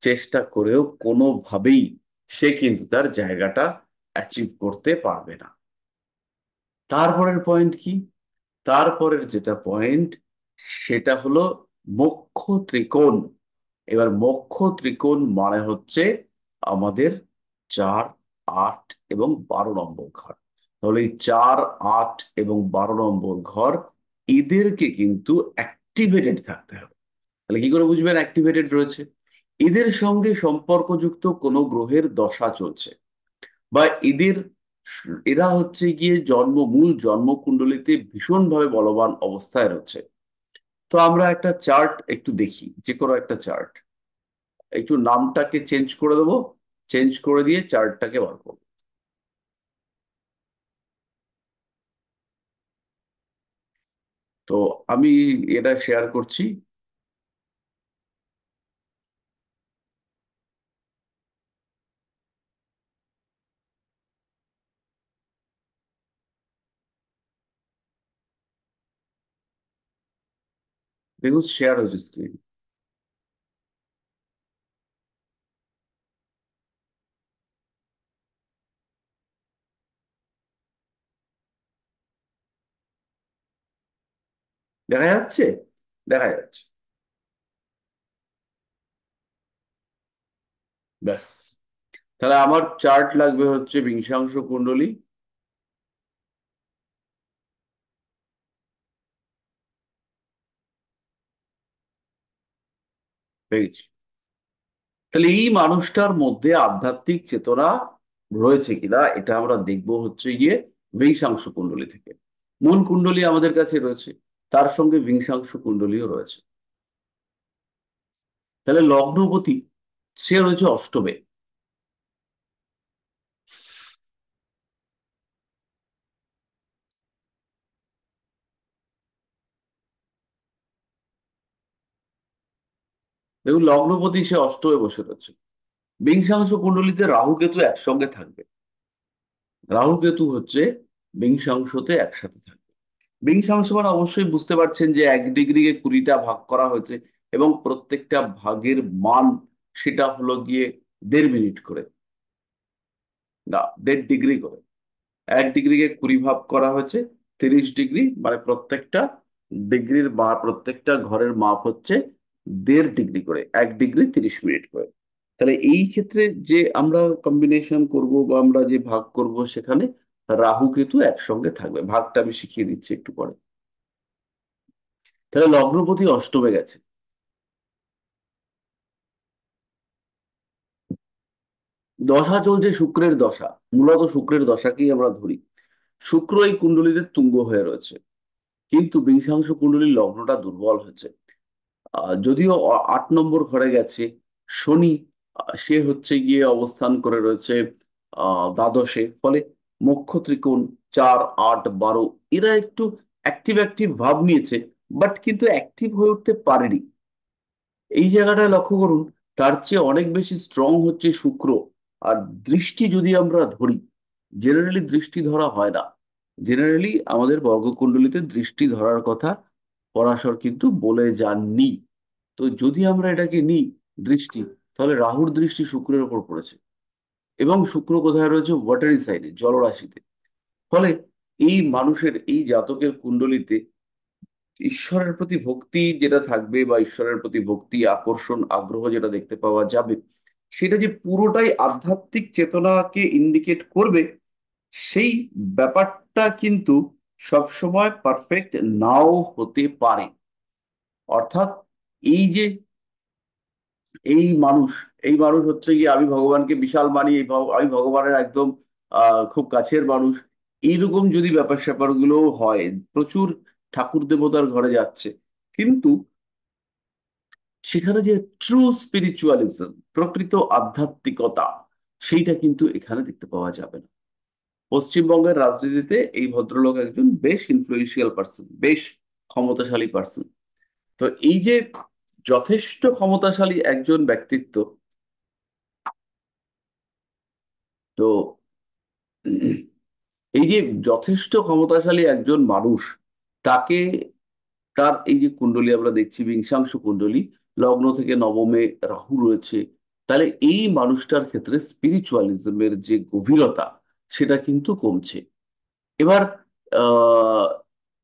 চেষ্টা করেও কোনোভাবেই সে কিন্তু তার জায়গাটা অ্যাচিভ করতে পারবে না। তারপরের পয়েন্ট কি? তারপরের যেটা পয়েন্ট, সেটা হলো মোক্ষ ত্রিকোণ। এবার মোক্ষ ত্রিকোণ মানে হচ্ছে আমাদের 4, 8 এবং 12 নম্বর ঘর। তাহলে এই 4, 8 এবং 12 নম্বর ঘর, এদেরকে কিন্তু অ্যাক্টিভেটেড থাকতে হবে। তাহলে কি করে বুঝবেন অ্যাক্টিভেটেড রয়েছে? এদের সঙ্গে সম্পর্কযুক্ত কোনো গ্রহের দশা চলছে, বা এরা হচ্ছে গিয়ে মূল জন্মকুণ্ডলিতে ভীষণভাবে বলবান অবস্থায় রয়েছে। তো আমরা একটা চার্ট একটু দেখি, যে কোনো একটা চার্ট। একটু নামটাকে চেঞ্জ করে দেবো, চেঞ্জ করে দিয়ে চার্টটাকে বার করবো। তো আমি এটা শেয়ার করছি। দেখুন শেয়ার হয়েছে স্ক্রিন। দেখা যাচ্ছে? দেখা যাচ্ছে। ব্যাস। তাহলে আমার চার্ট লাগবে হচ্ছে বিংশাংশ কুণ্ডলী। পেয়েছি। তাহলে এই মানুষটার মধ্যে আধ্যাত্মিক চেতনা রয়েছে কিনা এটা আমরা দেখবো হচ্ছে গিয়ে বিংশাংশ কুণ্ডলী থেকে। মূল কুণ্ডলী আমাদের কাছে রয়েছে, তার সঙ্গে বিংশাংশ কুণ্ডলীও রয়েছে। তাহলে লগ্নপতি সে রয়েছে অষ্টমে। দেখুন লগ্নপতি সে অষ্টমে বসে রয়েছে। বিংশাংশ কুণ্ডলীতে রাহু কেতু একসঙ্গে থাকবে। রাহু কেতু হচ্ছে বিংশাংশতে একসাথে থাকবে। বিংশাংশ মানে অবশ্যই বুঝতে পারছেন যে 1 ডিগ্রিকে 20টা ভাগ করা হয়েছে এবং প্রত্যেকটা ভাগের মান সেটা হলো গিয়ে 1.5 মিনিট করে, না 1.5 ডিগ্রি করে। 1 ডিগ্রিকে 20 ভাগ করা হয়েছে 30 ডিগ্রি, মানে প্রত্যেকটা ডিগ্রির বা প্রত্যেকটা ঘরের মাপ হচ্ছে 1.5 ডিগ্রি করে, 1 ডিগ্রি 30 মিনিট করে। তাহলে এই ক্ষেত্রে যে আমরা কম্বিনেশন করব বা আমরা যে ভাগ করব সেখানে রাহু কেতু একসঙ্গে থাকবে। ভাগটা আমি শিখিয়ে দিচ্ছি একটু পরে। তাহলে লগ্নপতি অষ্টমে গেছে। দশা চলছে শুক্রের দশা। মূলত শুক্রের দশাকেই আমরা ধরি। শুক্র এই কুণ্ডলীতে তুঙ্গ হয়ে রয়েছে, কিন্তু বিংশাংশ কুণ্ডলীর লগ্নটা দুর্বল হয়েছে। যদিও 8 নম্বর ঘরে গেছে শনি, সে হচ্ছে গিয়ে অবস্থান করে রয়েছে দ্বাদশে। ফলে মক্ষ ত্রিকোণ 4, 8, 12 এরা একটু অ্যাক্টিভ অ্যাক্টিভ ভাব নিয়েছে, বাট কিন্তু অ্যাক্টিভ হয়ে উঠতে পারেনি। এই জায়গাটায় লক্ষ্য করুন, তার চেয়ে অনেক বেশি স্ট্রং হচ্ছে শুক্র। আর দৃষ্টি যদি আমরা ধরি, জেনারেলি দৃষ্টি ধরা হয় না। জেনারেলি আমাদের বর্গকুণ্ডলীতে দৃষ্টি ধরার কথা পরাশর কিন্তু বলে যাননি। তো যদি আমরা এটাকে নিই দৃষ্টি, তাহলে রাহুর দৃষ্টি শুক্রের উপর পড়েছে এবং শুক্র কোথায় রয়েছে? ওয়াটারি সাইডে, জলরাশিতে। ফলে এই মানুষের, এই জাতকের কুণ্ডলিতে ঈশ্বরের প্রতি ভক্তি যেটা থাকবে বা ঈশ্বরের প্রতি ভক্তি, আকর্ষণ, আগ্রহ যেটা দেখতে পাওয়া যাবে, সেটা যে পুরোটাই আধ্যাত্মিক চেতনাকে ইন্ডিকেট করবে, সেই ব্যাপারটা কিন্তু সবসময় পারফেক্ট নাও হতে পারে। অর্থাৎ এই যে এই মানুষ, এই মানুষ হচ্ছে গিয়ে আমি ভগবানকে বিশাল মানি, আমি ভগবানের একদম খুব কাছের মানুষ, এইরকম যদি ব্যাপার স্যাপার গুলো হয়, প্রচুর ঠাকুর দেবতার ঘরে যাচ্ছে, কিন্তু সেখানে যে ট্রু স্পিরিচুয়ালিজম, প্রকৃত আধ্যাত্মিকতা, সেইটা কিন্তু এখানে দেখতে পাওয়া যাবে না। পশ্চিমবঙ্গের রাজনীতিতে এই ভদ্রলোক একজন বেশ ইনফ্লুয়েন্সিয়াল পার্সন, বেশ ক্ষমতাশালী পার্সন। তো এই যে যথেষ্ট ক্ষমতাশালী একজন ব্যক্তিত্ব, তো এই যে যথেষ্ট ক্ষমতাশালী একজন মানুষ, তাকে, তার এই যে কুণ্ডলী আমরা দেখছি বিংশাংশ কুণ্ডলী, লগ্ন থেকে নবমে রাহু রয়েছে, তাহলে এই মানুষটার ক্ষেত্রে স্পিরিচুয়ালিজমের যে গভীরতা সেটা কিন্তু কমছে। এবার আহ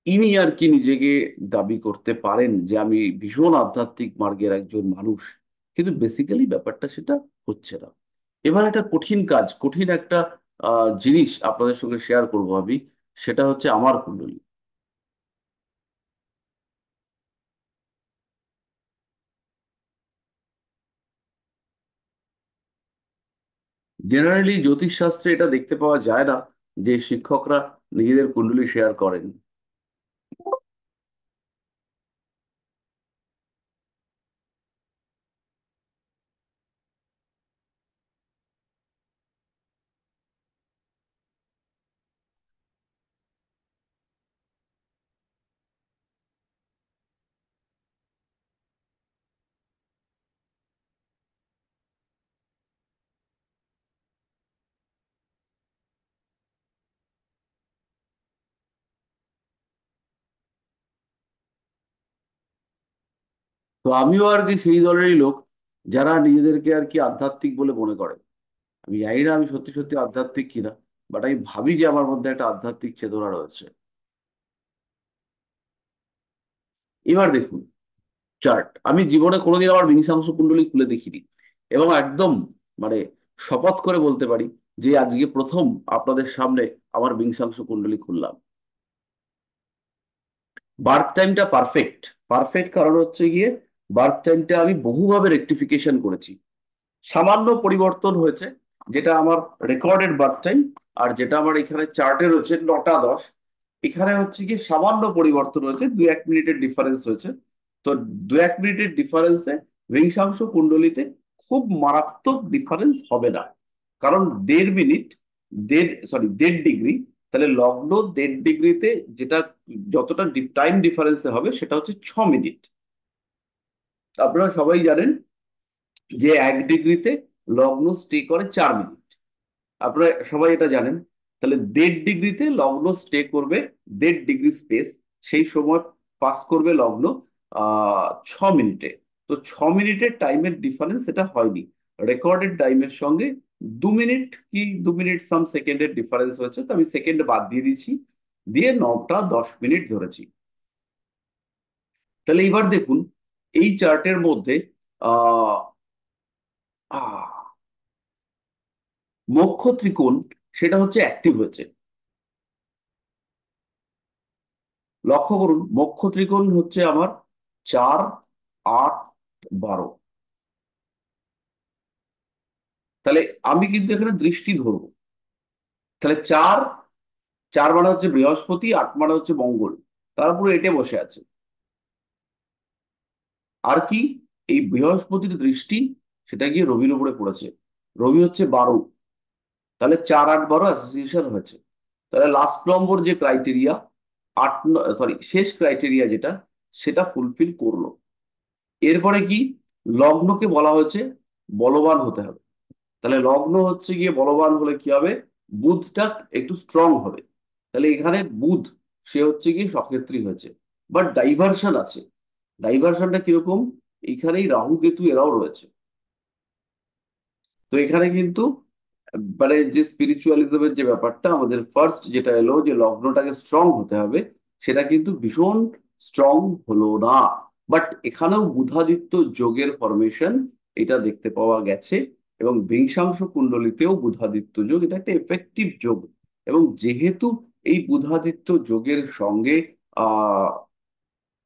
ইনি আর কি নিজেকে দাবি করতে পারেন যে আমি ভীষণ আধ্যাত্মিক মার্গের একজন মানুষ, কিন্তু বেসিক্যালি ব্যাপারটা সেটা হচ্ছে না। এবার একটা কঠিন কাজ, কঠিন একটা জিনিস আপনাদের সঙ্গে শেয়ার করবো আমি। সেটা হচ্ছে আমার কুণ্ডলী। জেনারেলি জ্যোতিষ শাস্ত্রে এটা দেখতে পাওয়া যায় না যে শিক্ষকরা নিজেদের কুণ্ডলী শেয়ার করেন। তো আমিও আর কি সেই দলেরই লোক যারা নিজেদেরকে আর কি আধ্যাত্মিক বলে মনে করে। আমি জানি না আমি সত্যি সত্যি আধ্যাত্মিক কিনা, বাট আমি ভাবি যে আমার মধ্যে একটা আধ্যাত্মিক চেতনা রয়েছে। এবার দেখুন চার্ট, আমি জীবনে কোনোদিন আমার বিংশাংশ কুণ্ডলী খুলে দেখিনি, এবং একদম মানে শপথ করে বলতে পারি যে আজকে প্রথম আপনাদের সামনে আমার বিংশাংশ কুণ্ডলী খুললাম। বার্থ টাইমটা পারফেক্ট। পারফেক্ট কারণ হচ্ছে গিয়ে বার্থ টাইমটা আমি বহুভাবে রেকটিফিকেশন করেছি। সামান্য পরিবর্তন হয়েছে, যেটা আমার রেকর্ডেড বার্থ টাইম আর যেটা আমার এখানে চার্টে রয়েছে 9টা 10, এখানে হচ্ছে কি সামান্য পরিবর্তন হয়েছে, 2-1 মিনিটের ডিফারেন্স হয়েছে। তো 2-1 মিনিটের ডিফারেন্সে রেংসাংশ কুণ্ডলিতে খুব মারাত্মক ডিফারেন্স হবে না, কারণ 1.5 মিনিট, 1.5 ডিগ্রি, তাহলে লগ্ন 1.5 ডিগ্রিতে যেটা যতটা টাইম ডিফারেন্সে হবে সেটা হচ্ছে 6 মিনিট। আপনারা সবাই জানেন যে 1 ডিগ্রিতে লগ্ন স্টে করে 4 মিনিট, আপনারা সবাই এটা জানেন। তাহলে 1.5 ডিগ্রিতে লগ্ন স্টে করবে 1.5 ডিগ্রি স্পেস, সেই সময় পাস করবে লগ্ন 6 মিনিটে। তো 6 মিনিটের টাইমের ডিফারেন্স এটা হয়নি, রেকর্ডেড টাইমের সঙ্গে 2 মিনিট কি 2 মিনিট সাম সেকেন্ডের ডিফারেন্স হয়েছে, তো আমি সেকেন্ড বাদ দিয়ে দিচ্ছি, দিয়ে 9টা 10 মিনিট ধরেছি। তাহলে এবার দেখুন এই চার্টের মধ্যে আহ আহ, মোক্ষ ত্রিকোণ সেটা হচ্ছে অ্যাক্টিভ হয়েছে। লক্ষ্য করুন মোক্ষ ত্রিকোণ হচ্ছে আমার 4, 8, 12। তাহলে আমি কিন্তু এখানে দৃষ্টি ধরবো। তাহলে চার, 4 মানে হচ্ছে বৃহস্পতি, 8 মানে হচ্ছে মঙ্গল, তার উপরে এটে বসে আছে। আর কি, এই বৃহস্পতির দৃষ্টি সেটা গিয়ে রবির উপরে পড়েছে, রবি হচ্ছে 12, তাহলে 4, 8, 12 অ্যাসোসিয়েশন হয়েছে। তাহলে লাস্ট নম্বর যে ক্রাইটেরিয়া, শেষ ক্রাইটেরিয়া যেটা, সেটা ফুলফিল করলো। এরপরে কি, লগ্নকে বলা হয়েছে বলবান হতে হবে। তাহলে লগ্ন হচ্ছে গিয়ে বলবান হলে কি হবে, বুধটা একটু স্ট্রং হবে। তাহলে এখানে বুধ সে হচ্ছে গিয়ে সক্ষেত্রী হয়েছে, বাট ডাইভারশন আছে। ডাইভারশনটা কিরকম, এইখানেই রাহু কেতু এরাও রয়েছে। তো এখানে কিন্তু মানে যে স্পিরিচুয়ালিজমের যে ব্যাপারটা, আমাদের ফার্স্ট যেটা এলো যে লগ্নটাকে স্ট্রং হতে হবে, সেটা কিন্তু ভীষণ স্ট্রং হলো না। বাট এখানেও বুধাদিত্য যোগের ফরমেশন এটা দেখতে পাওয়া গেছে, এবং বিংশাংশ কুণ্ডলিতেও বুধাদিত্য যোগ, এটা একটা এফেক্টিভ যোগ। এবং যেহেতু এই বুধাদিত্য যোগের সঙ্গে আহ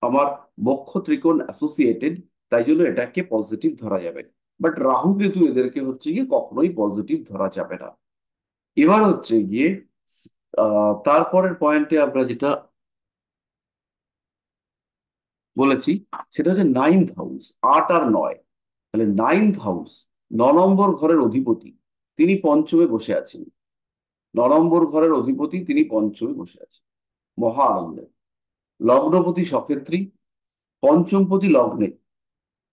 আমার বক্ষ ত্রিকোণ অ্যাসোসিয়েটেড, তাই জন্য এটাকে পজিটিভ ধরা যাবে। বাট রাহু কেতু এদেরকে হচ্ছে গিয়ে কখনোই পজিটিভ ধরা যাবে না। এবার হচ্ছে গিয়ে তারপরের পয়েন্টে আমরা যেটা বলেছি সেটা হচ্ছে 9th হাউস, 8 আর 9। তাহলে 9th হাউস, 9 নম্বর ঘরের অধিপতি, তিনি পঞ্চমে বসে আছেন। 9 নম্বর ঘরের অধিপতি তিনি পঞ্চমে বসে আছেন, মহা আনন্দের। লগ্নপতি সক্ষেত্রী, পঞ্চমপতি লগ্নে,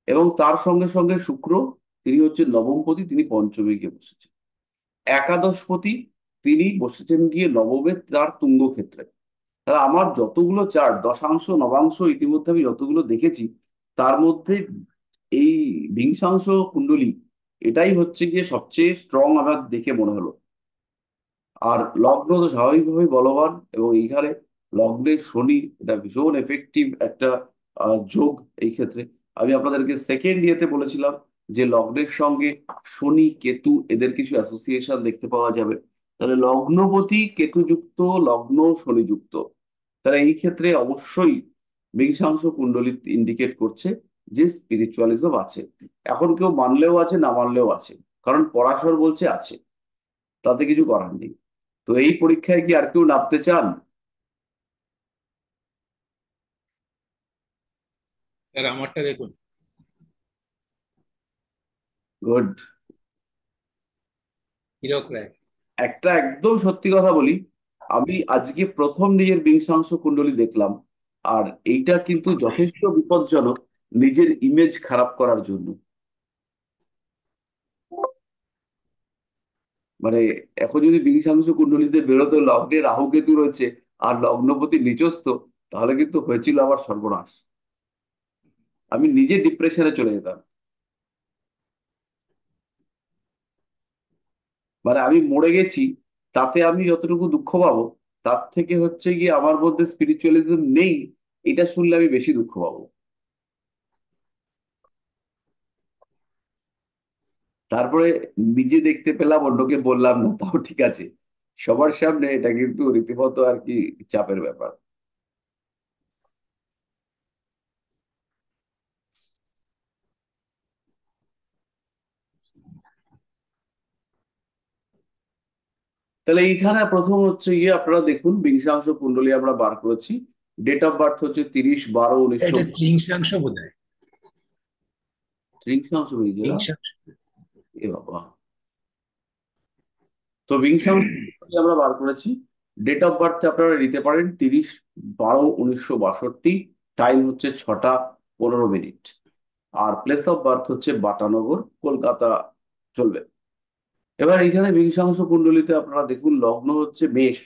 এবং তার সঙ্গে সঙ্গে শুক্র, তিনি হচ্ছে নবমপতি, তিনি পঞ্চমে গিয়ে বসেছেন। একাদশপতি, তিনি বসেছেন গিয়ে নবমে তার তুঙ্গ ক্ষেত্রে। তাহলে আমার যতগুলো চার্ট দশাংশ নবাংশ ইতিমধ্যে আমি যতগুলো দেখেছি, তার মধ্যে এই বিংশাংশ কুণ্ডলী এটাই হচ্ছে গিয়ে সবচেয়ে স্ট্রং আমার দেখে মনে হলো। আর লগ্ন তো স্বাভাবিকভাবে বলবান, এবং এইখানে লগ্নের শনি এটা ভীষণ এফেক্টিভ একটা যোগ। এই ক্ষেত্রে আমি আপনাদেরকে সেকেন্ড ইয়েতে বলেছিলাম যে লগ্নের সঙ্গে শনি কেতু এদের কিছু অ্যাসোসিয়েশন দেখতে পাওয়া যাবে। তাহলে লগ্নপতি কেতু যুক্ত, লগ্ন শনি যুক্ত, তাহলে এই ক্ষেত্রে অবশ্যই বিংশাংশ কুণ্ডলী ইন্ডিকেট করছে যে স্পিরিচুয়ালিজম আছে। এখন কেউ মানলেও আছে, না মানলেও আছে, কারণ পরাশর বলছে আছে, তাতে কিছু করার নেই। তো এই পরীক্ষায় কি আর কেউ নামতে চান? স্যার আমারটা দেখুন। গুড। Hero crack. একটা একদম সত্যি কথা বলি, আমি আজকে প্রথম নিজের বিংশাংশ কুণ্ডলী দেখলাম, আর এইটা কিন্তু যথেষ্ট বিপজ্জনক নিজের ইমেজ খারাপ করার জন্য। মানে এখন যদি বিংশাংশ কুণ্ডলীতে বেরোতো লগ্নে রাহু কেতু রয়েছে আর লগ্নপতি নিচস্থ, তাহলে কিন্তু হয়েছিল আবার সর্বনাশ। আমি নিজে ডিপ্রেশনে চলে যেতাম। মানে আমি মরে গেছি, তাতে আমি যতটুকু দুঃখ পাবো, তার থেকে হচ্ছে গিয়ে আমার মধ্যে স্পিরিচুয়ালিজম নেই, এটা শুনলে আমি বেশি দুঃখ পাবো। তারপরে নিজে দেখতে পেলাম, অন্যকে বললাম না, তাও ঠিক আছে। সবার সামনে এটা কিন্তু রীতিমতো আর কি চাপের ব্যাপার। তাহলে এইখানে প্রথম হচ্ছে গিয়ে আপনারা দেখুন, বিংশাংশ কুণ্ডলী আমরা বার করেছি। ডেট অফ বার্থ হচ্ছে 30/12/1900। এটা ত্রিংশাংশ বোধ হয়। ত্রিংশাংশ বেরিয়েছে না? ত্রিংশাংশ। এ বাবা! তো বিংশাংশ কুণ্ডলী আমরা বার করেছি। ডেট অফ বার্থ আপনারা নিতে পারেন 30/12/1962। টাইম হচ্ছে 6টা 15 মিনিট। আর প্লেস অফ বার্থ হচ্ছে বাটানগর, কলকাতা। চলবে। এবার এইখানে বিংশাংশ কুণ্ডলীতে আপনারা দেখুন, লগ্ন হচ্ছে মেষ।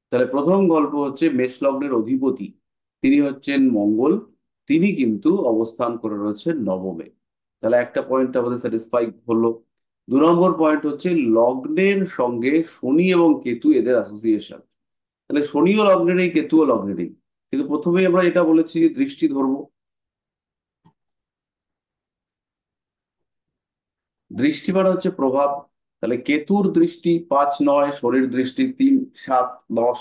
তাহলে প্রথম গল্প হচ্ছে মেষ লগ্নের অধিপতি তিনি হচ্ছেন মঙ্গল। তিনি কিন্তু অবস্থান করে রয়েছেন নবমে। তাহলে একটা পয়েন্ট আমাদের স্যাটিসফাই হলো। 2 নম্বর পয়েন্ট হচ্ছে লগ্নের সঙ্গে শনি এবং কেতু, এদের অ্যাসোসিয়েশন। তাহলে শনিও লগ্নে নেই, কেতুও লগ্নে নেই, কিন্তু প্রথমেই আমরা এটা বলেছি যে দৃষ্টি ধরবো। দৃষ্টি মানে হচ্ছে প্রভাব। তাহলে কেতুর দৃষ্টি 5-9, শনির দৃষ্টি 3-7-10।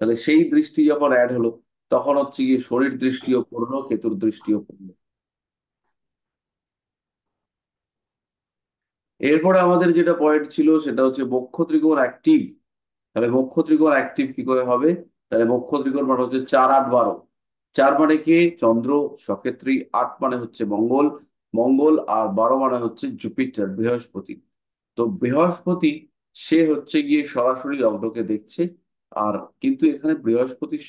তাহলে সেই দৃষ্টি যখন অ্যাড হলো, তখন হচ্ছে গিয়ে শনির দৃষ্টিও পড়লো, কেতুর দৃষ্টিও পড়লো। এরপরে আমাদের যেটা পয়েন্ট ছিল সেটা হচ্ছে বক্ষ ত্রিকোণ অ্যাক্টিভ। তাহলে বক্ষ ত্রিকোণ অ্যাক্টিভ কি করে হবে? তাহলে বক্ষ ত্রিকোণ মানে হচ্ছে 4-8-12। 4 মানে কি? চন্দ্র, সক্ষেত্রী। 8 মানে হচ্ছে মঙ্গল, মঙ্গল। আর 12 মানে হচ্ছে জুপিটার, বৃহস্পতি। তো বৃহস্পতি সে হচ্ছে গিয়ে সরাসরি লগ্নকে দেখছে। আর কিন্তু এখানে বৃহস্পতির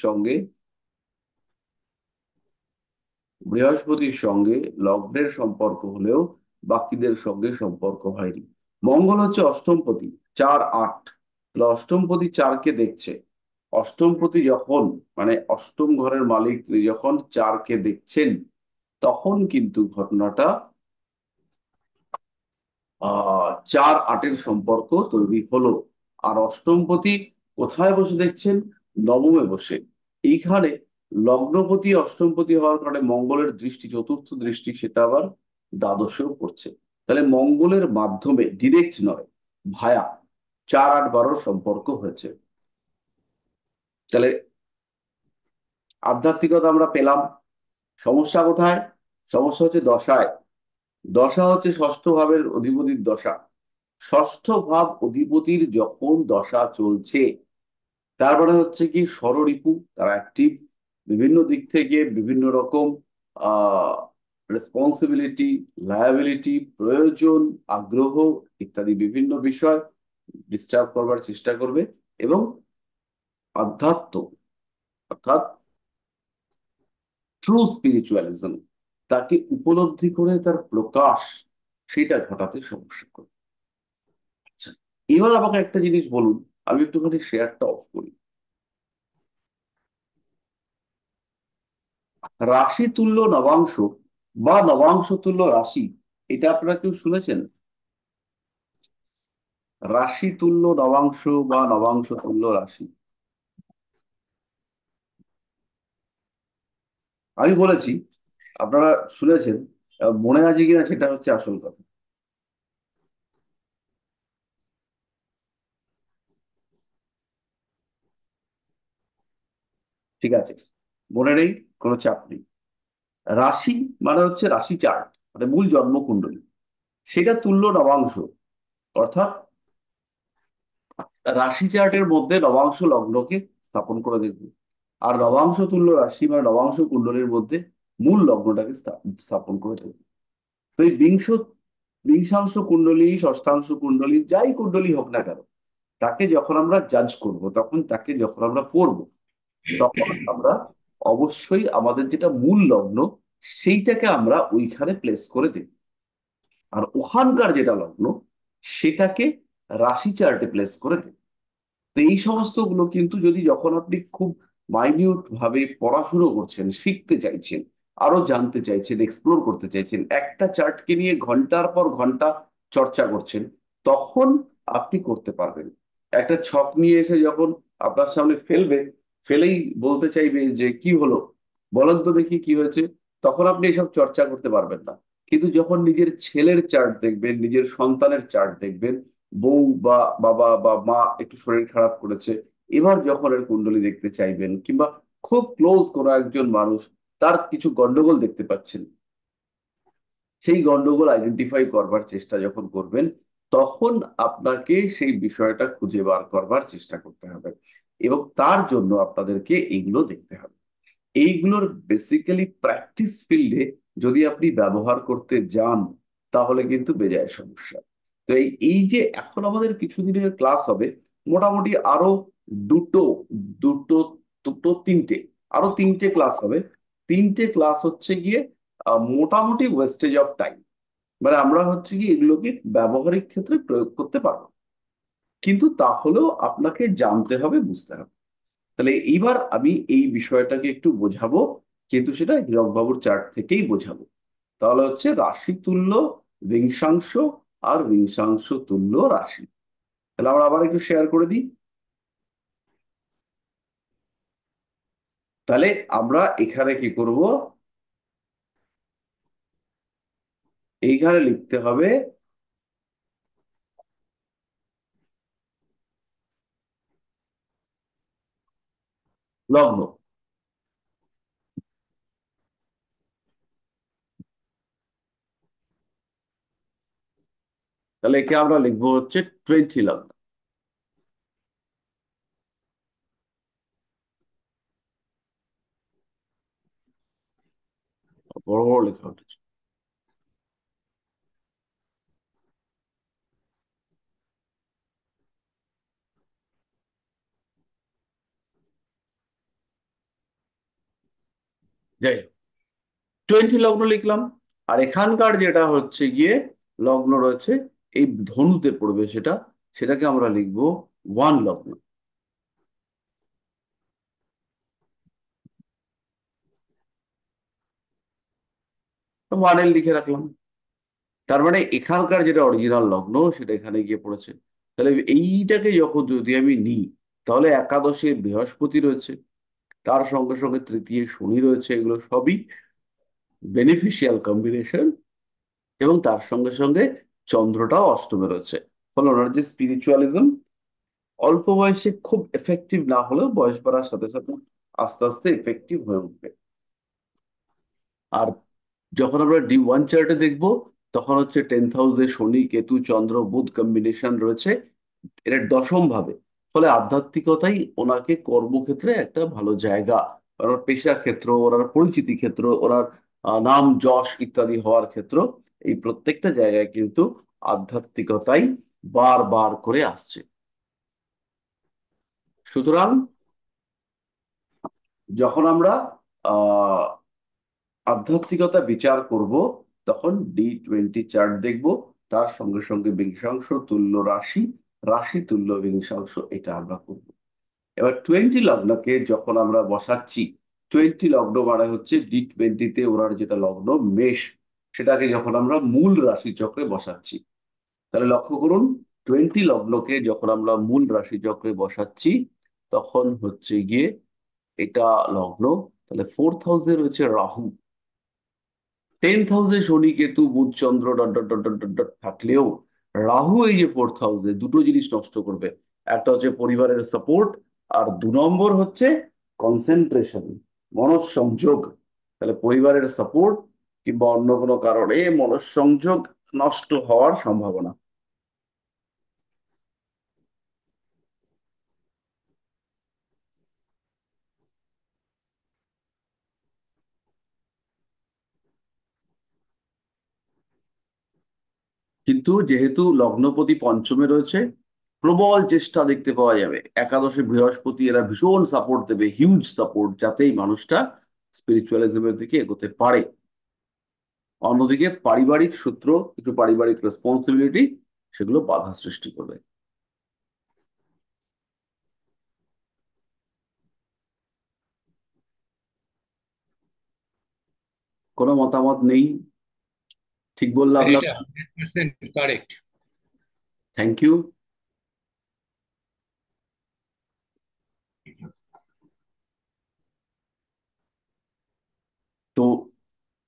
সঙ্গে লগ্নের সম্পর্ক হলেও বাকিদের সঙ্গে সম্পর্ক হয়নি। মঙ্গল হচ্ছে অষ্টমপতি, 4-8। তাহলে অষ্টমপতি 4কে দেখছে। অষ্টমপতি যখন, মানে অষ্টম ঘরের মালিক তিনি যখন 4কে দেখছেন, তখন কিন্তু ঘটনাটা 4-8-এর সম্পর্ক তৈরি হলো। আর অষ্টমপতি কোথায় বসে দেখছেন? নবমে বসে। এইখানে লগ্নপতি অষ্টমপতি হওয়ার কারণে মঙ্গলের দৃষ্টি, চতুর্থ দৃষ্টি, সেটা আবার দ্বাদশেও পড়ছে। তাহলে মঙ্গলের মাধ্যমে, ডিরেক্ট নয়, ভায়া 4-8-12 সম্পর্ক হয়েছে। তাহলে আধ্যাত্মিকতা আমরা পেলাম। সমস্যা কোথায়? সমস্যা হচ্ছে দশায়। দশা হচ্ছে ষষ্ঠ ভাবের অধিপতির দশা। ষষ্ঠ ভাব অধিপতির যখন দশা চলছে, তারপরে হচ্ছে কি ষড়রিপু তারা অ্যাক্টিভ। বিভিন্ন দিক থেকে বিভিন্ন রকম আহ রেসপন্সিবিলিটি, লায়াবিলিটি, প্রয়োজন, আগ্রহ ইত্যাদি বিভিন্ন বিষয় ডিস্টার্ব করবার চেষ্টা করবে। এবং আধ্যাত্ম, অর্থাৎ ট্রু স্পিরিচুয়ালিজম, তাকে উপলব্ধি করে তার প্রকাশ, সেটা ঘটাতে সমস্যা করবে। আচ্ছা, এবার আমাকে একটা জিনিস বলুন, আমি একটুখানি শেয়ারটা অফ করি। রাশি তুল্য নবাংশ বা নবাংশ তুল্য রাশি, এটা আপনারা কেউ শুনেছেন? রাশি তুল্য নবাংশ বা নবাংশ তুল্য রাশি। আমি বলেছি, আপনারা শুনেছেন, মনে আছে কিনা সেটা হচ্ছে আসল কথা। ঠিক আছে, মনে নেই, কোনো চাপ নেই। রাশি মানে হচ্ছে রাশি চার্ট, মানে মূল জন্মকুণ্ডলী, সেটা তুল্য নবাংশ। অর্থাৎ রাশি চার্টের মধ্যে নবাংশ লগ্নকে স্থাপন করে দেখবে। আর নবাংশ তুল্য রাশি মানে নবাংশ কুণ্ডলীর মধ্যে মূল লগ্নটাকে স্থাপন করে দেখবে। তো এই বিংশাংশ কুণ্ডলী, ষষ্ঠাংশ কুণ্ডলী, যাই কুণ্ডলী হোক না কেন, তাকে যখন আমরা জাজ করব, তখন তাকে যখন আমরা পড়ব, তখন আমরা অবশ্যই আমাদের যেটা মূল লগ্ন, সেইটাকে আমরা ওইখানে প্লেস করে দেব। আর ওখানকার যেটা লগ্ন, সেটাকে রাশি চার্টে প্লেস করে দেব। তো এই সমস্ত গুলো কিন্তু যদি, যখন আপনি খুব মাইনিউট ভাবে পড়াশুনো করছেন, শিখতে চাইছেন, আরো জানতে চাইছেন, এক্সপ্লোর করতে চাইছেন, একটা চার্টকে নিয়ে ঘন্টার পর ঘন্টা চর্চা করছেন, তখন আপনি করতে পারবেন। একটা ছক নিয়ে এসে যখন আপনার সামনে ফেলবে, ফেলেই বলতে চাইবে যে কি হলো, বলেন তো দেখি কি হয়েছে, তখন আপনি এসব চর্চা করতে পারবেন না। কিন্তু যখন নিজের ছেলের চার্ট দেখবেন, নিজের সন্তানের চার্ট দেখবেন, বউ বা বাবা বা মা একটু শরীর খারাপ করেছে, এবার যখন এর কুণ্ডলী দেখতে চাইবেন, কিংবা খুব ক্লোজ কোনো একজন মানুষ তার কিছু গন্ডগোল দেখতে পাচ্ছেন, সেই গন্ডগোল আইডেন্টিফাই করবার চেষ্টা যখন করবেন, তখন আপনাকে সেই বিষয়টা খুঁজে বার করবার চেষ্টা করতে হবে, এবং তার জন্য আপনাদেরকে এইগুলো দেখতে হবে। এইগুলোর বেসিক্যালি প্র্যাকটিস ফিল্ডে যদি আপনি ব্যবহার করতে যান, তাহলে কিন্তু বেজায় সমস্যা। তো এই এই যে এখন আমাদের কিছুদিনের ক্লাস হবে, মোটামুটি আরো দুটো দুটো দুটো তিনটে আরো তিনটে ক্লাস হবে। তিনটে ক্লাস হচ্ছে গিয়ে মোটামুটি ওয়েস্টেজ অফ টাইম, মানে আমরা হচ্ছে কি এগুলোকে ব্যবহারিক ক্ষেত্রে প্রয়োগ করতে পারবো, কিন্তু তাহলেও আপনাকে জানতে হবে, বুঝতে হবে। তাহলে এইবার আমি এই বিষয়টাকে একটু বোঝাবো, কিন্তু সেটা হীরক বাবুর চার্ট থেকেই বোঝাবো। তাহলে হচ্ছে রাশি তুল্য ঋণাংশ আর ঋণাংশ তুল্য রাশি। তাহলে আমরা আবার একটু শেয়ার করে দিই। তাহলে আমরা এখানে কি করব, এইখানে লিখতে হবে লগ্ন। তাহলে একে আমরা লিখবো হচ্ছে 20 লগ্ন, বড় বড় লেখা উঠেছে। যাই হোক, 20 লগ্ন লিখলাম। আর এখানকার যেটা হচ্ছে গিয়ে লগ্ন রয়েছে, এই ধনুতে পড়বে সেটা, সেটাকে আমরা লিখবো 1 লগ্ন। ওয়ানের লিখে রাখলাম। তার মানে এখানকার যেটা অরিজিনাল লগ্ন সেটা এখানে গিয়ে পড়েছে। তাহলে এইটাকে যখন যদি আমি নিই, তাহলে একাদশে বৃহস্পতি রয়েছে, তার সঙ্গে সঙ্গে তৃতীয় শনি রয়েছে, এগুলো সবই বেনিফিশিয়াল কম্বিনেশন, এবং তার সঙ্গে সঙ্গে চন্দ্রটাও অষ্টমে রয়েছে। ফলে ওনার যে স্পিরিচুয়ালিজম অল্প বয়সে খুব এফেক্টিভ না হলেও বয়স বাড়ার সাথে সাথে আস্তে আস্তে এফেক্টিভ হয়ে উঠবে। আর যখন আমরা D1 চার্টে দেখবো, তখন হচ্ছে 10th হাউসে শনি কেতু চন্দ্র বুধ কম্বিনেশন রয়েছে, এটা দশম ভাবে। ফলে আধ্যাত্মিকতাই ওনাকে কর্মক্ষেত্রে একটা ভালো জায়গা, ওনার পেশা ক্ষেত্র, ওনার পরিচিতি ক্ষেত্র, ওনার নাম যশ ইত্যাদি হওয়ার ক্ষেত্র, এই প্রত্যেকটা জায়গায় কিন্তু আধ্যাত্মিকতাই বারবার করে আসছে। সুতরাং যখন আমরা আহ আধ্যাত্মিকতা বিচার করব, তখন D20 চার্ট দেখব, তার সঙ্গে সঙ্গে বিংশাংশ তুল্য রাশি, রাশি তুল্য বিংশাংশ, এটা আমরা করব। এবার 20 লগ্নকে যখন আমরা বসাচ্ছি, 20 লগ্ন মানে হচ্ছে D20-তে ওনার যেটা লগ্ন মেষ, সেটাকে যখন আমরা মূল রাশি চক্রে বসাচ্ছি, তাহলে লক্ষ্য করুন, 20 লগ্নকে যখন আমরা মূল রাশি চক্রে বসাচ্ছি, তখন হচ্ছে গিয়ে এটা লগ্ন। তাহলে 4th হাউসে রয়েছে রাহু, 10th হাউসে Shani Ketu Budh Chandra dot dot dot dot dot dot থাকলেও, রাহু এই যে 4th হাউসে দুটো জিনিস নষ্ট করবে। একটা হচ্ছে পরিবারের সাপোর্ট, আর 2 নম্বর হচ্ছে কনসেন্ট্রেশন, মনঃসংযোগ। তাহলে পরিবারের সাপোর্ট কিংবা অন্য কোনো কারণে মনঃসংযোগ নষ্ট হওয়ার সম্ভাবনা। কিন্তু যেহেতু লগ্নপতি পঞ্চমে রয়েছে, প্রবল চেষ্টা দেখতে পাওয়া যাবে, একাদশে বৃহস্পতি, এরা ভীষণ সাপোর্ট দেবে, হিউজ সাপোর্ট, যাতে এই মানুষটা স্পিরিচুয়ালিজমের দিকে এগোতে পারে। অন্যদিকে পারিবারিক সূত্র, একটু পারিবারিক রেসপন্সিবিলিটি, সেগুলো বাধা সৃষ্টি করবে। কোনো মতামত নেই? ঠিক বললাম স্যার না? এটা 100% কারেক্ট। Thank you. তো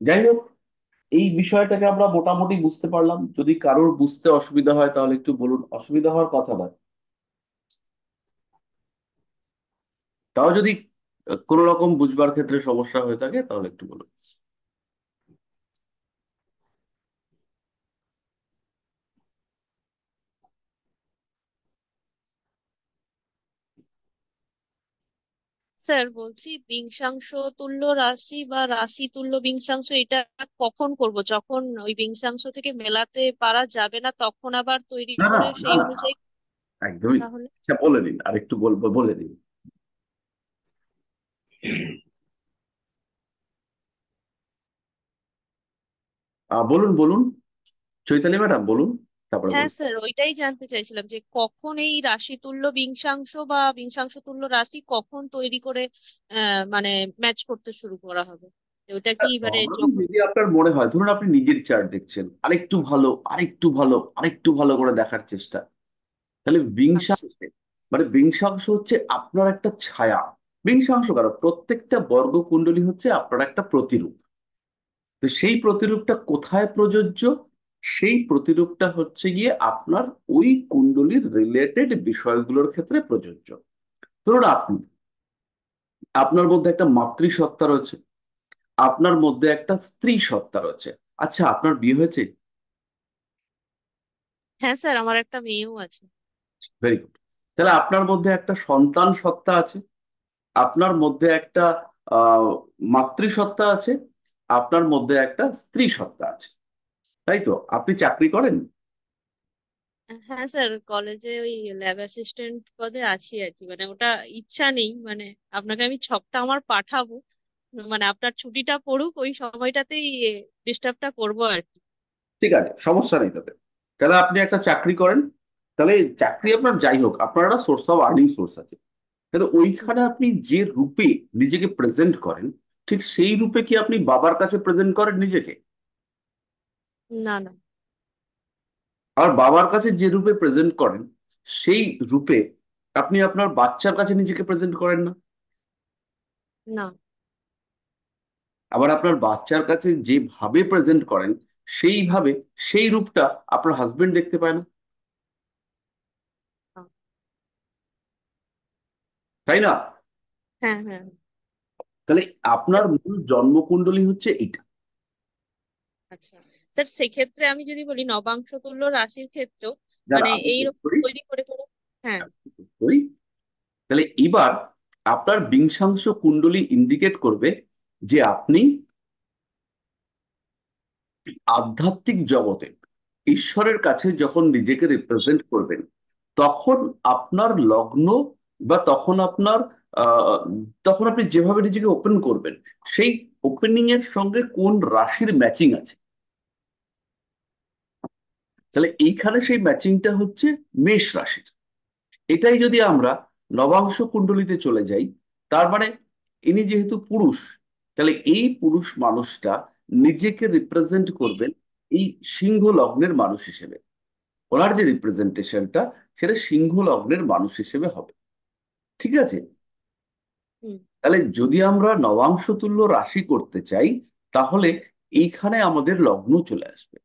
যাই হোক, এই বিষয়টাকে আমরা মোটামুটি বুঝতে পারলাম। যদি কারোর বুঝতে অসুবিধা হয় তাহলে একটু বলুন, অসুবিধা হওয়ার কথা নয়। তাও যদি কোনো রকম বুঝবার ক্ষেত্রে সমস্যা হয়ে থাকে তাহলে একটু বলুন। স্যার বলছি বিংশাংশ তুল্য রাশি বা রাশি তুল্য বিংশাংশ এটা কখন করব, যখন ওই বিংশাংশ থেকে মেলাতে পারা যাবে না তখন আবার তৈরি না না করে না সেই না, অনুযায়ী? একদমই না। তাহলে আচ্ছা বলে নিন, আরেকটু বলবো, বলে নিন। বলুন বলুন, চৈতালি ম্যাডাম বলুন, তারপরে হ্যাঁ বলুন। স্যার, ওইটাই জানতে চাইছিলাম যে কখন এই রাশি তুল্য বিংশাংশ বা বিংশাংশ তুল্য রাশি কখন তৈরি করে মানে ম্যাচ করতে শুরু করা হবে? ওটা কি মানে নর্মালি যখন? যদি আপনার মনে হয়, ধরুন আপনি নিজের চার্ট দেখছেন, আরেকটু ভালো আরেকটু ভালো আরেকটু ভালো করে দেখার চেষ্টা, তাহলে আচ্ছা। বিংশাংশে, মানে বিংশাংশ হচ্ছে আপনার একটা ছায়া। বিংশাংশ কারণ প্রত্যেকটা বর্গ কুণ্ডলী হচ্ছে আপনার একটা প্রতিরূপ। তো সেই প্রতিরূপটা কোথায় প্রযোজ্য? সেই প্রতিরূপটা হচ্ছে গিয়ে আপনার ওই কুণ্ডলীর রিলেটেড বিষয়গুলোর ক্ষেত্রে প্রযোজ্য। ধরুন আপনি, আপনার মধ্যে একটা মাতৃসত্তা রয়েছে, আপনার মধ্যে একটা স্ত্রী সত্তা রয়েছে। আচ্ছা, আপনার বিয়ে হয়েছে? হ্যাঁ স্যার, আমার একটা মেয়েও আছে। Very good. তাহলে আপনার মধ্যে একটা সন্তান সত্তা আছে, আপনার মধ্যে একটা আহ মাতৃসত্তা আছে, আপনার মধ্যে একটা স্ত্রী সত্তা আছে। তাই তো? আপনি চাকরি করেন? হ্যাঁ স্যার, কলেজে ওই ল্যাব অ্যাসিস্ট্যান্ট পদে আছি আর কি। মানে ওটা ইচ্ছা নেই, মানে আপনাকে আমি ছকটা আমার পাঠাবো, মানে আপনার ছুটিটা পড়ুক ওই সময়টাতেই ডিস্টার্বটা করবো আর কি। ঠিক আছে, সমস্যা নেই তাতে। তাহলে আপনি একটা চাকরি করেন, তাহলে চাকরি আপনার যাই হোক, আপনার একটা সোর্স অফ আর্নিং সোর্স আছে। তাহলে হুম। ওইখানে আপনি যে রূপে নিজেকে প্রেজেন্ট করেন, ঠিক সেই রূপে কি আপনি বাবার কাছে প্রেজেন্ট করেন নিজেকে? না না। আর বাবার কাছে যে রূপে প্রেজেন্ট করেন, সেই রূপে আপনি আপনার বাচ্চার কাছে নিজেকে প্রেজেন্ট করেন না। না। আবার আপনার বাচ্চার কাছে যেভাবে প্রেজেন্ট করেন, সেইভাবে সেই রূপটা আপনার হাজবেন্ড দেখতে পায় না। না। তাই না? হ্যাঁ হ্যাঁ। তাহলে আপনার মূল জন্মকুণ্ডলী হচ্ছে এটা। আচ্ছা স্যার, সেক্ষেত্রে আমি যদি বলি নবাংশ তুল্য রাশির ক্ষেত্রেও যারা মানে আমি শেষ এইরকম করি, তৈরি করে করে। হ্যাঁ। করি। তাহলে এবার আপনার বিংশাংশ কুণ্ডলী ইন্ডিকেট করবে যে আপনি আধ্যাত্মিক জগতে ঈশ্বরের কাছে যখন নিজেকে রিপ্রেজেন্ট করবেন, তখন আপনার লগ্ন বা তখন আপনার আহ তখন আপনি যেভাবে নিজেকে ওপেন করবেন, সেই ওপেনিং এর সঙ্গে কোন রাশির ম্যাচিং আছে। তাহলে এইখানে সেই ম্যাচিংটা হচ্ছে মেষ রাশির। এটাই যদি আমরা নবাংশ কুণ্ডলিতে চলে যাই, তার মানে ইনি যেহেতু পুরুষ, তাহলে এই পুরুষ মানুষটা নিজেকে রিপ্রেজেন্ট করবেন এই সিংহ লগ্নের মানুষ হিসেবে। ওনার যে রিপ্রেজেন্টেশনটা, সেটা সিংহ লগ্নের মানুষ হিসেবে হবে। ঠিক আছে? হুম। তাহলে যদি আমরা নবাংশ তুল্য রাশি করতে চাই, তাহলে এইখানে আমাদের লগ্ন চলে আসবে।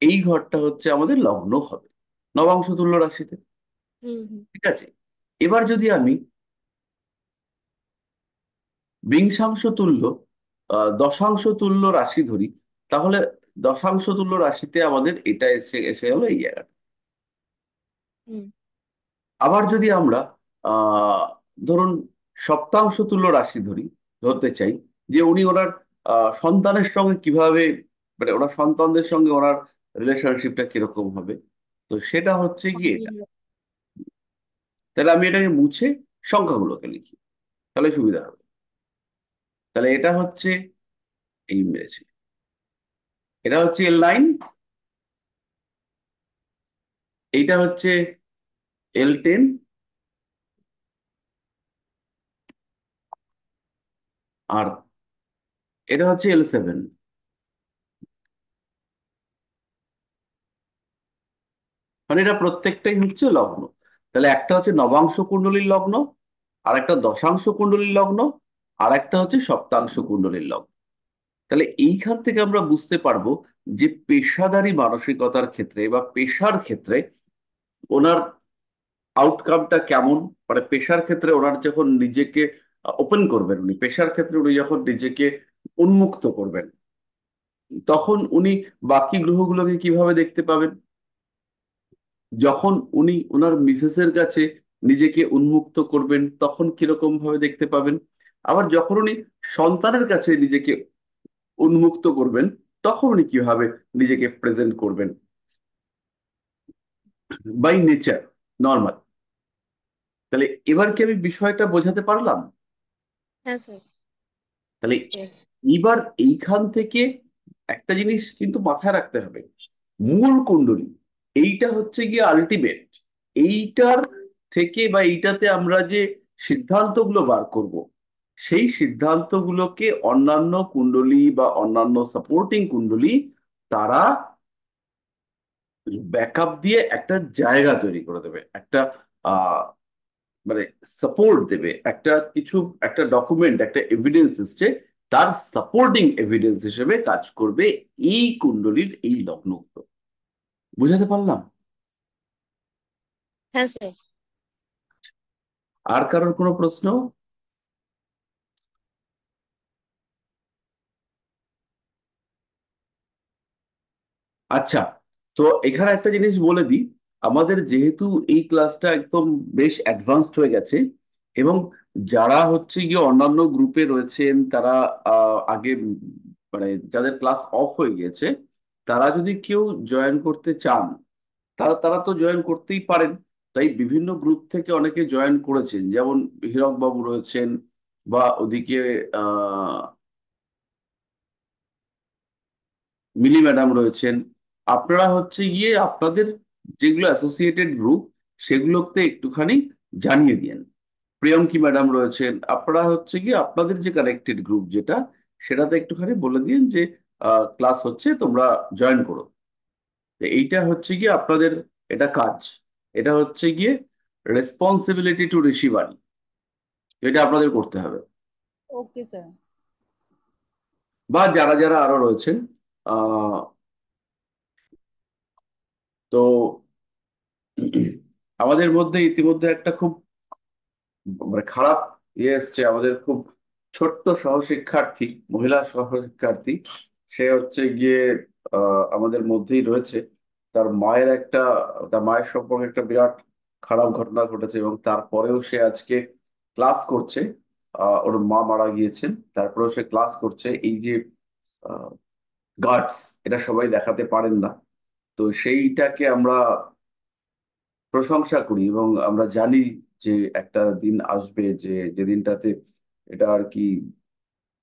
এই ঘরটা হচ্ছে আমাদের লগ্ন হবে নবাংশ তুল্য রাশিতে। হুম। হুম। ঠিক আছে? এবার যদি আমি বিংশাংশ তুল্য দশাংশ তুল্য রাশি ধরি, তাহলে দশাংশ তুল্য রাশিতে আমাদের এটা এসে এসে হলো এই জায়গাটা। হুম। আবার যদি আমরা আহ ধরুন সপ্তাংশ তুল্য রাশি ধরতে চাই, যে উনি ওনার সন্তানের সঙ্গে কিভাবে, মানে ওনার সন্তানদের সঙ্গে ওনার রিলেশনশিপটা কিরকম হবে, তো সেটা হচ্ছে গিয়ে এটা। তাহলে আমি এটাকে মুছে সংখ্যাগুলোকে লিখি, তাহলে সুবিধা হবে। তাহলে এটা হচ্ছে, এই মেরেছে, এটা হচ্ছে L9, এইটা হচ্ছে L10, আর এটা হচ্ছে L7। মানে এটা প্রত্যেকটাই হচ্ছে লগ্ন। তাহলে একটা হচ্ছে নবাংশ কুণ্ডলীর লগ্ন, আর একটা দশাংশ কুণ্ডলীর লগ্ন, আর একটা হচ্ছে সপ্তাংশ কুণ্ডলীর লগ্ন। তাহলে এইখান থেকে আমরা বুঝতে পারবো যে পেশাদারি মানসিকতার ক্ষেত্রে বা পেশার ক্ষেত্রে ওনার আউটকামটা কেমন। মানে পেশার ক্ষেত্রে ওনার যখন নিজেকে ওপেন করবেন, উনি পেশার ক্ষেত্রে উনি যখন নিজেকে উন্মুক্ত করবেন, তখন উনি বাকি গ্রহগুলোকে কিভাবে দেখতে পাবেন। যখন উনি ওনার মিসেসের কাছে নিজেকে উন্মুক্ত করবেন, তখন কিরকম ভাবে দেখতে পাবেন। আবার যখন উনি সন্তানের কাছে নিজেকে উন্মুক্ত করবেন, তখন উনি কিভাবে নিজেকে প্রেজেন্ট করবেন বাই নেচার, নর্মাল। তাহলে এবার কি আমি বিষয়টা বোঝাতে পারলাম? হ্যাঁ স্যার, তাহলে বুঝতে পারছি। এইবার এইখান থেকে একটা জিনিস কিন্তু মাথায় রাখতে হবে, মূল কুণ্ডলী এইটা হচ্ছে গিয়ে আলটিমেট। এইটার থেকে বা এইটাতে আমরা যে সিদ্ধান্তগুলো বার করব, সেই সিদ্ধান্তগুলোকে অন্যান্য কুণ্ডলী বা অন্যান্য সাপোর্টিং কুণ্ডলী তারা ব্যাকআপ দিয়ে একটা জায়গা তৈরি করে দেবে, একটা আহ মানে সাপোর্ট দেবে, একটা কিছু, একটা ডকুমেন্ট, একটা এভিডেন্স এসছে, তার সাপোর্টিং এভিডেন্স হিসেবে কাজ করবে এই কুণ্ডলীর এই লগ্নগুলো। বুঝাতে পারলাম? হ্যাঁ স্যার। আর কারোর কোনো প্রশ্ন? আচ্ছা, তো এখানে একটা জিনিস বলে দিই, আমাদের যেহেতু এই ক্লাসটা একদম বেশ অ্যাডভান্সড হয়ে গেছে, এবং যারা হচ্ছে গিয়ে অন্যান্য গ্রুপে রয়েছেন তারা আগে মানে যাদের ক্লাস অফ হয়ে গিয়েছে, তারা যদি কেউ জয়েন করতে চান, তারা তারা তো জয়েন করতেই পারেন। তাই বিভিন্ন গ্রুপ থেকে অনেকে জয়েন করেছেন, যেমন হীরক বাবু রয়েছেন, বা ওদিকে আহ মিলি ম্যাডাম রয়েছেন। আপনারা হচ্ছে গিয়ে আপনাদের যেগুলো অ্যাসোসিয়েটেড গ্রুপ, সেগুলোতে একটুখানি জানিয়ে দিয়েন। প্রিয়ঙ্কি ম্যাডাম রয়েছেন, আপনারা হচ্ছে গিয়ে আপনাদের যে কানেক্টেড গ্রুপ যেটা, সেটাতে একটুখানি বলে দিন যে ক্লাস হচ্ছে, তোমরা জয়েন করো। তো এইটা হচ্ছে গিয়ে আপনাদের, এটা কাজ, এটা হচ্ছে গিয়ে রেসপন্সিবিলিটি টু ঋষিবাণী, এটা আপনাদের করতে হবে। Okay sir. বা যারা যারা আরো রয়েছেন, আহ তো আমাদের মধ্যে ইতিমধ্যে একটা খুব মানে খারাপ এসছে, আমাদের খুব ছোট্ট সহশিক্ষার্থী, মহিলা সহশিক্ষার্থী, সে হচ্ছে গিয়ে আমাদের মধ্যেই রয়েছে। তার মায়ের একটা, তার মায়ের সম্পর্কে একটা বিরাট খারাপ ঘটনা ঘটেছে, এবং তারপরেও সে আজকে ক্লাস করছে। ওর মা মারা গিয়েছেন, তারপরেও সে ক্লাস করছে। এই যে গার্ডস, এটা সবাই দেখাতে পারেন না। তো সেইটাকে আমরা প্রশংসা করি, এবং আমরা জানি যে একটা দিন আসবে যে যেদিনটাতে এটা আর কি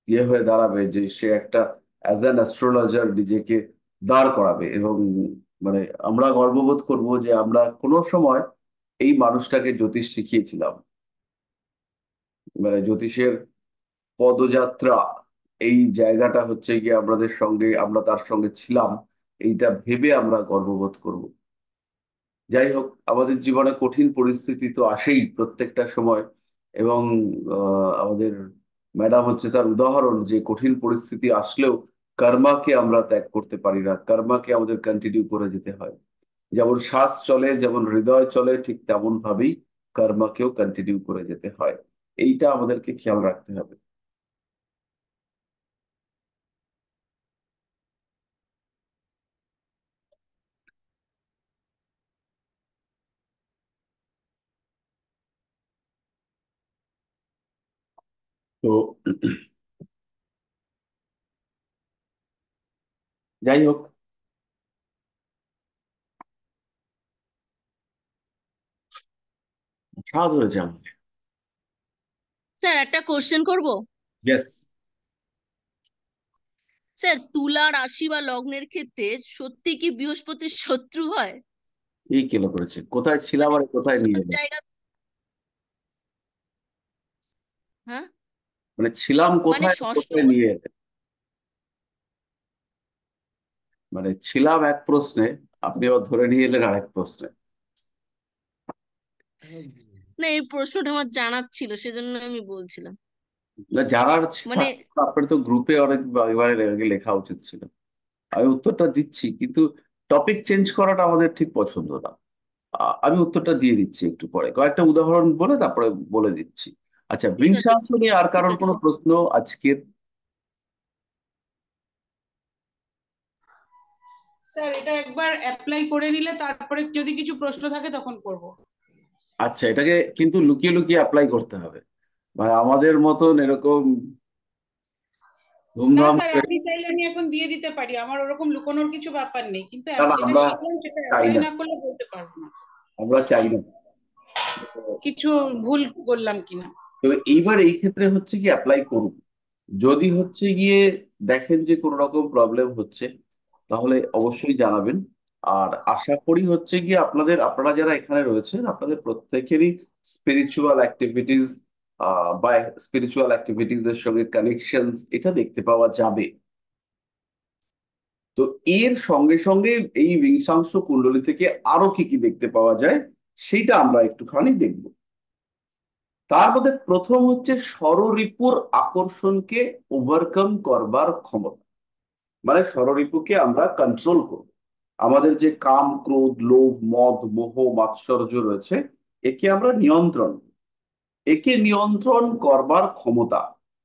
ইয়ে হয়ে দাঁড়াবে, যে সে একটা অ্যাজ অ্যান অ্যাস্ট্রোলজার নিজেকে দাঁড় করাবে। এবং মানে আমরা গর্ববোধ করব যে আমরা কোনো সময় এই মানুষটাকে জ্যোতিষ শিখিয়েছিলাম। মানে জ্যোতিষের পদযাত্রা, এই জায়গাটা হচ্ছে গিয়ে আমাদের সঙ্গে, আমরা তার সঙ্গে ছিলাম, এইটা ভেবে আমরা গর্ববোধ করব। যাই হোক, আমাদের জীবনে কঠিন পরিস্থিতি তো আসেই প্রত্যেকটা সময়, এবং আমাদের ম্যাডাম হচ্ছে তার উদাহরণ, যে কঠিন পরিস্থিতি আসলেও কর্মাকে আমরা ত্যাগ করতে পারি না, কর্মাকে আমাদের কন্টিনিউ করে যেতে হয়। যেমন শ্বাস চলে, যেমন হৃদয় চলে, ঠিক তেমন ভাবেই কর্মাকেও কন্টিনিউ করে যেতে হয়। এইটা আমাদেরকে খেয়াল রাখতে হবে। তো যাই হোক, স্বাদ হয়েছে আমাকে। স্যার একটা কোশ্চেন করব। ইয়েস। স্যার তুলা রাশি বা লগ্নের ক্ষেত্রে সত্যি কি বৃহস্পতির শত্রু হয়? এই কেন করেছে, কোথায় ছিলাম মানে আর কোথায় নিয়ে সব এলাম? জায়গা। হ্যাঁ। মানে ছিলাম মানে কোথায় আর ষষ্ঠ কোথায় নিয়ে এলে? মানে ছিলাম এক প্রশ্নে, আপনি আবার ধরে নিয়ে এলেন আরেক প্রশ্নে। না, এই প্রশ্নটা আমার জানার ছিল, সেজন্য আমি বলছিলাম। না, জানার মানে আপনার তো গ্রুপে অনেক এবারে আগে লেখা উচিত ছিল। আমি উত্তরটা দিচ্ছি, কিন্তু টপিক চেঞ্জ করাটা আমাদের ঠিক পছন্দ না। আমি উত্তরটা দিয়ে দিচ্ছি একটু পরে, কয়েকটা উদাহরণ বলে তারপরে বলে দিচ্ছি। আচ্ছা, ঠিক আছে, বৃষাংশ নিয়ে আর ঠিক কারোর আছে। কোনো প্রশ্ন আজকের? স্যার এটা একবার অ্যাপ্লাই করে নিলে তারপরে যদি কিছু প্রশ্ন থাকে তখন করব। আচ্ছা, এটাকে কিন্তু লুকিয়ে লুকিয়ে অ্যাপ্লাই করতে হবে, মানে আমাদের মতন এরকম না ধুমধাম স্যার, করে। আপনি চাইলে আমি এখন দিয়ে দিতে পারি, আমার ওরকম লুকোনোর কিছু ব্যাপার নেই, কিন্তু না না, যেটা আমরা শিখলাম সেটা চাই অ্যাপ্লাই না, না করলে বলতে পারবো না আমরা চাই না। কিছু ভুল বললাম কিনা। তো এইবার এই ক্ষেত্রে হচ্ছে কি, অ্যাপ্লাই করুন। যদি হচ্ছে গিয়ে দেখেন যে কোনো রকম প্রবলেম হচ্ছে, তাহলে অবশ্যই জানাবেন। আর আশা করি হচ্ছে গিয়ে আপনারা যারা এখানে রয়েছেন, আপনাদের প্রত্যেকেরই স্পিরিচুয়াল অ্যাক্টিভিটিস বা স্পিরিচুয়াল অ্যাক্টিভিটিস এর সঙ্গে কানেকশনস এটা দেখতে পাওয়া যাবে। তো এর সঙ্গে সঙ্গে এই বিংশাংশ কুণ্ডলী থেকে আরো কি কি দেখতে পাওয়া যায়, সেইটা আমরা একটুখানি দেখব। তার মধ্যে প্রথম হচ্ছে ষড়রিপুর আকর্ষণকে ওভারকাম করবার ক্ষমতা, মানে ষড়রিপুকে আমরা কন্ট্রোল করব। আমাদের যে কাম, ক্রোধ, লোভ, মদ, মোহ, মাৎসর্য রয়েছে, একে আমরা নিয়ন্ত্রণ, একে নিয়ন্ত্রণ করবার ক্ষমতা,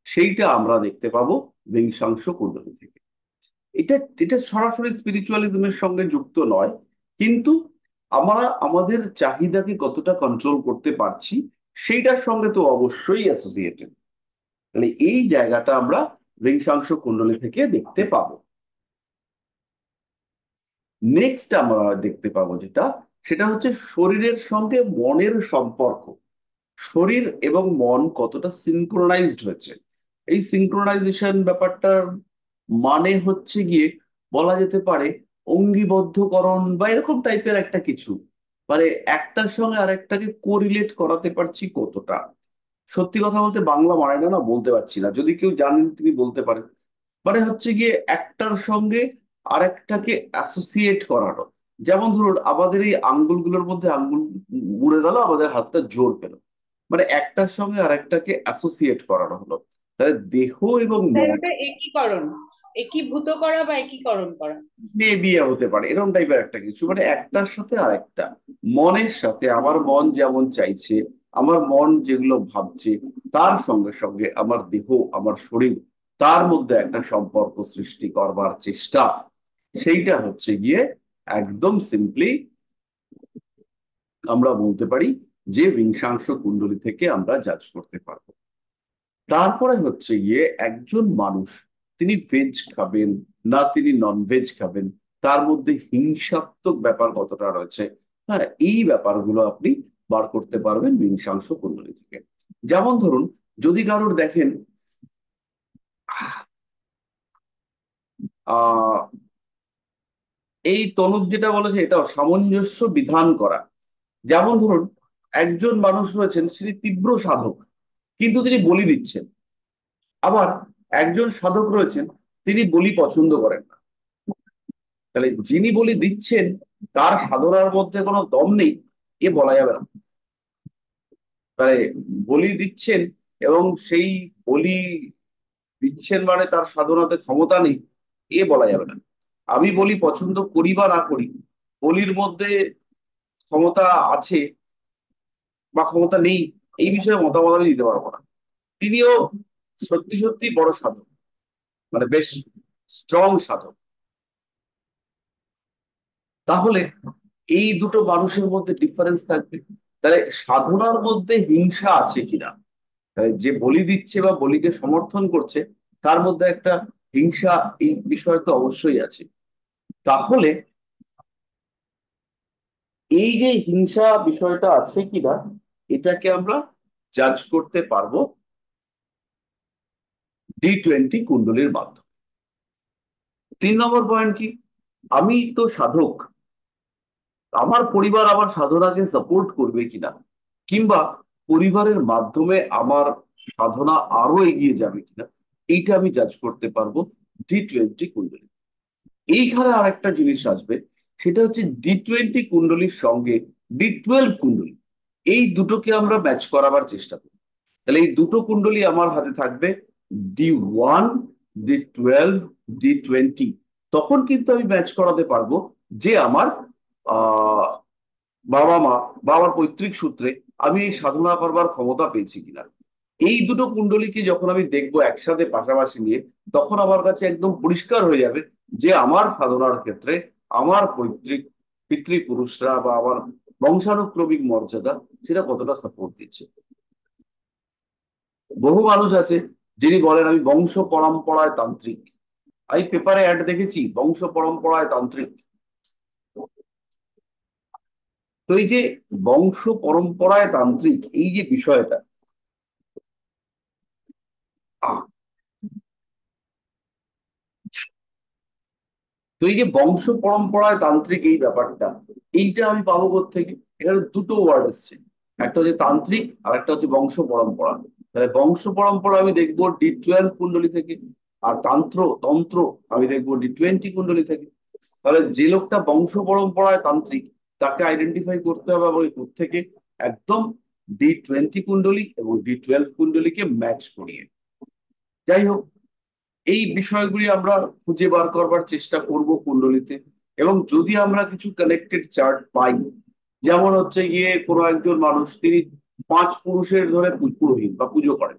সেইটা আমরা দেখতে পাবো বিংশাংশ কুণ্ডলী থেকে। এটা এটা সরাসরি স্পিরিচুয়ালিজমের সঙ্গে যুক্ত নয়, কিন্তু আমরা আমাদের চাহিদাকে কতটা কন্ট্রোল করতে পারছি সেইটার সঙ্গে তো অবশ্যই অ্যাসোসিয়েটেড। তাহলে এই জায়গাটা আমরা ঋংশাংশ কুণ্ডলী থেকে দেখতে পাবো। নেক্সট আমরা দেখতে পাবো যেটা, সেটা হচ্ছে শরীরের সঙ্গে মনের সম্পর্ক। শরীর এবং মন কতটা সিনক্রোনাইজড হয়েছে। এই সিনক্রোনাইজেশন ব্যাপারটার মানে হচ্ছে গিয়ে বলা যেতে পারে অঙ্গিবদ্ধকরণ বা এরকম টাইপের একটা কিছু, মানে একটার সঙ্গে আরেকটাকে কোরিলেট করাতে পারছি কতটা। সত্যি কথা বলতে বাংলা মানে না বলতে পারছি না, যদি কেউ জানেন তিনি বলতে পারেন। মানে হচ্ছে গিয়ে একটার সঙ্গে আরেকটাকে অ্যাসোসিয়েট করানো। যেমন ধরুন, আমাদের এই আঙ্গুলগুলোর মধ্যে আঙ্গুল মুড়ে গেল, আমাদের হাতটা জোর পেল, মানে একটার সঙ্গে আরেকটাকে অ্যাসোসিয়েট করানো হলো। তাহলে দেহ এবং স্যার মন ওটা একীকরণ, একীভূত করা বা একীকরণ করা। বিয়ে হতে পারে, এরকম টাইপের একটা কিছু, মানে একটার সাথে আরেকটা। মনের সাথে আমার মন যেমন চাইছে, আমার মন যেগুলো ভাবছে, তার সঙ্গে সঙ্গে আমার দেহ, আমার শরীর, তার মধ্যে একটা সম্পর্ক সৃষ্টি করবার চেষ্টা, সেইটা হচ্ছে গিয়ে একদম সিম্পলি আমরা বলতে পারি যে বিংশাংশ কুণ্ডলী থেকে আমরা জাজ করতে পারবো। তারপরে হচ্ছে গিয়ে একজন মানুষ, তিনি ভেজ খাবেন না তিনি নন ভেজ খাবেন, তার মধ্যে হিংসাত্মক ব্যাপার কতটা রয়েছে, হ্যাঁ, এই ব্যাপারগুলো আপনি বার করতে পারবেন বিংশাংশ কুণ্ডলী থেকে। যেমন ধরুন, যদি কারোর দেখেন আহ এই তনুজ যেটা বলেছে, এটাও সামঞ্জস্য বিধান করা। যেমন ধরুন, একজন মানুষ রয়েছেন তিনি তীব্র সাধক, কিন্তু তিনি বলি দিচ্ছেন। আবার একজন সাধক রয়েছেন, তিনি বলি পছন্দ করেন না। তাহলে যিনি বলি দিচ্ছেন তার সাধনার মধ্যে কোনো দম নেই, এ বলা যাবে না। তাহলে বলি দিচ্ছেন এবং সেই বলি দিচ্ছেন মানে তার সাধনাতে ক্ষমতা নেই, এ বলা যাবে না। আমি বলি পছন্দ করি বা না করি, বলির মধ্যে ক্ষমতা আছে বা ক্ষমতা নেই, এই বিষয়ে মতামত আমি দিতে পারবো না। তিনিও সত্যি সত্যি বড় সাধক, মানে বেশ স্ট্রং সাধক। তাহলে এই দুটো মানুষের মধ্যে ডিফারেন্স থাকবে। তাহলে সাধনার মধ্যে হিংসা আছে কিনা, তাহলে যে বলি দিচ্ছে বা বলিকে সমর্থন করছে তার মধ্যে একটা হিংসা, এই বিষয় তো অবশ্যই আছে। তাহলে এই যে হিংসা বিষয়টা আছে কিনা, এটাকে আমরা জাজ করতে পারবো D20 কুণ্ডলীর মাধ্যমে। 3 নম্বর পয়েন্ট কি, আমি তো সাধক, আমার পরিবার আমার সাধনাকে সাপোর্ট করবে কিনা, কিংবা পরিবারের মাধ্যমে আমার সাধনা আরো এগিয়ে যাবে কিনা, এইটা আমি জাজ করতে পারবো D20 কুণ্ডলী। এইখানে আর একটা জিনিস আসবে, সেটা হচ্ছে D20 কুণ্ডলীর সঙ্গে D12 কুণ্ডলী। এই দুটোকে আমরা ম্যাচ করাবার চেষ্টা করি। তাহলে এই দুটো কুণ্ডলী আমার হাতে থাকবে, D1, D12, D20। তখন কিন্তু আমি ম্যাচ করাতে পারবো যে আমার আহ বাবা মা বা আমার পৈতৃক সূত্রে আমি এই সাধনা করবার ক্ষমতা পেয়েছি কিনা। এই দুটো কুণ্ডলীকে যখন আমি দেখবো একসাথে পাশাপাশি নিয়ে, তখন আমার কাছে একদম পরিষ্কার হয়ে যাবে যে আমার সাধনার ক্ষেত্রে আমার পৈতৃক পিতৃপুরুষরা বা আমার বংশানুক্রমিক মর্যাদা সেটা কতটা সাপোর্ট দিচ্ছে। বহু মানুষ আছে যিনি বলেন আমি বংশ পরম্পরায় তান্ত্রিক। আমি পেপারে অ্যাড দেখেছি বংশ পরম্পরায় তান্ত্রিক। তো এই যে বংশ পরম্পরায় তান্ত্রিক এই যে বিষয়টা, আহ, তো এই যে বংশ পরম্পরায় তান্ত্রিক এই ব্যাপারটা, এইটা আমি পাবো কোত্থেকে? এখানে দুটো ওয়ার্ড এসছে, একটা হচ্ছে তান্ত্রিক আর একটা হচ্ছে বংশ পরম্পরা। তাহলে বংশ পরম্পরা আমি দেখবো D12 কুণ্ডলী থেকে, আর তন্ত্র আমি দেখবো D20 কুণ্ডলী থেকে। তাহলে যে লোকটা বংশ পরম্পরায় তান্ত্রিক তাকে আইডেন্টিফাই করতে হবে এবং থেকে একদম D20 কুণ্ডলী এবং D12 কুণ্ডলীকে ম্যাচ করিয়ে। যাই হোক, এই বিষয়গুলি আমরা খুঁজে বার করবার চেষ্টা করব কুণ্ডলিতে। এবং যদি আমরা কিছু কানেক্টেড চার্ট পাই, যেমন হচ্ছে গিয়ে কোনো একজন মানুষ তিনি 5 পুরুষের ধরে পুরোহিত বা পুজো করেন।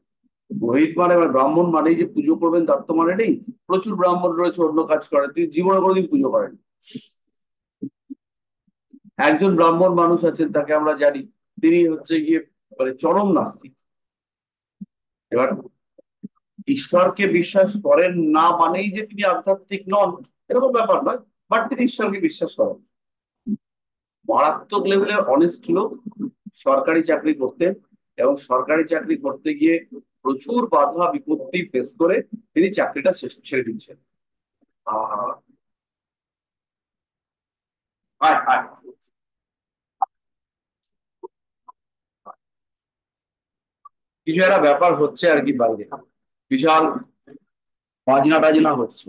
পুরোহিত মানে ব্রাহ্মণ মানেই যে পুজো করবেন তার তো মানে নেই। প্রচুর ব্রাহ্মণ রয়েছে অন্য কাজ করে, তিনি জীবনে কোনোদিন পুজো করেন। একজন ব্রাহ্মণ মানুষ আছেন তাকে আমরা জানি তিনি হচ্ছে গিয়ে মানে চরম নাস্তিক। এবার ঈশ্বরকে বিশ্বাস করেন না মানেই যে তিনি আধ্যাত্মিক নন এরকম ব্যাপার নয়, বাট তিনি ঈশ্বরকে বিশ্বাস করেন। মারাত্মক লেভেলের অনেস্ট লোক, সরকারি চাকরি করতেন এবং সরকারি চাকরি করতে গিয়ে প্রচুর বাধা বিপত্তি ফেস করে তিনি চাকরিটা ছেড়ে দিচ্ছেন। আহ আয় আয় কিছু একটা ব্যাপার হচ্ছে আর কি বাইরে, বিশাল বাজনা টাজনা হচ্ছে।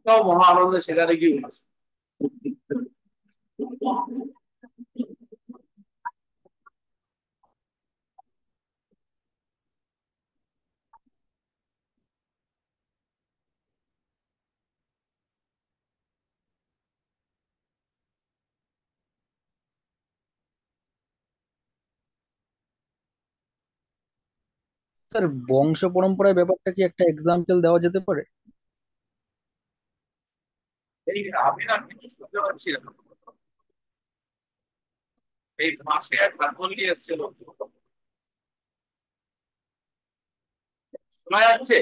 তাও মহা আনন্দে সেখানে গিয়ে স্যার, বংশ পরম্পরার ব্যাপারটা কি একটা এক্সাম্পল দেওয়া যেতে পারে? এই আমি না কিছু শুনতে পাচ্ছি না, এই মাসে এক ঢাকন নিয়ে এসেছিল, শোনা যাচ্ছে?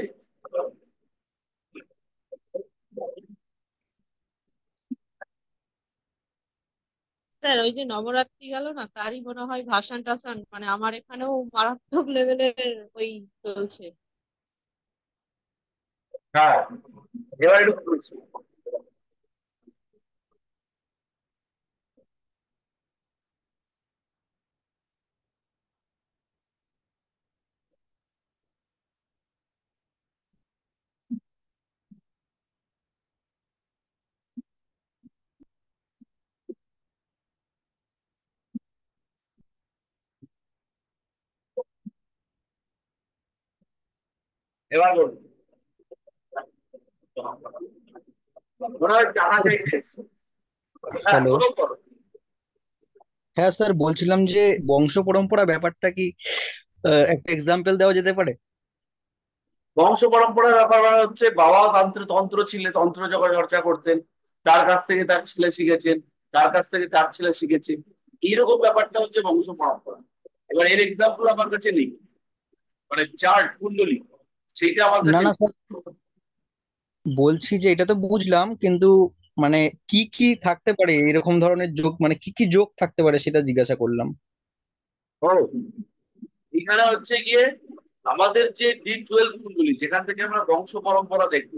স্যার ওই যে নবরাত্রি গেল না, তারই মনে হয় ভাসান টাসান, মানে আমার এখানেও মারাত্মক লেভেলের ওই চলছে। হ্যাঁ, এবার একটু বলছি। এবার বলুন, মনে হয় জানা চাইছে। হ্যাঁ হ্যালো। বলো বলো। হ্যাঁ স্যার, বলছিলাম যে বংশ পরম্পরা ব্যাপারটা কি একটা এক্সাম্পল দেওয়া যেতে পারে? বংশ পরম্পরার ব্যাপার মানে হচ্ছে বাবা তন্ত্র ছিলেন, তন্ত্র যখন চর্চা করতেন তার কাছ থেকে তার ছেলে শিখেছেন, তার কাছ থেকে তার ছেলে শিখেছে, এইরকম ব্যাপারটা হচ্ছে বংশ পরম্পরা। এবার এর এক্সাম্পল আমার কাছে নেই, মানে চার্ট কুণ্ডলী সেইটা আমার না কাছে না নেই। স্যার, বলছি যে এটা তো বুঝলাম, কিন্তু মানে কি কি থাকতে পারে এরকম ধরনের যোগ, মানে কি কি যোগ থাকতে পারে সেটা জিজ্ঞাসা করলাম। ও, এখানে হচ্ছে গিয়ে আমাদের যে D12 কুণ্ডলী যেখান থেকে আমরা বংশ পরম্পরা দেখব,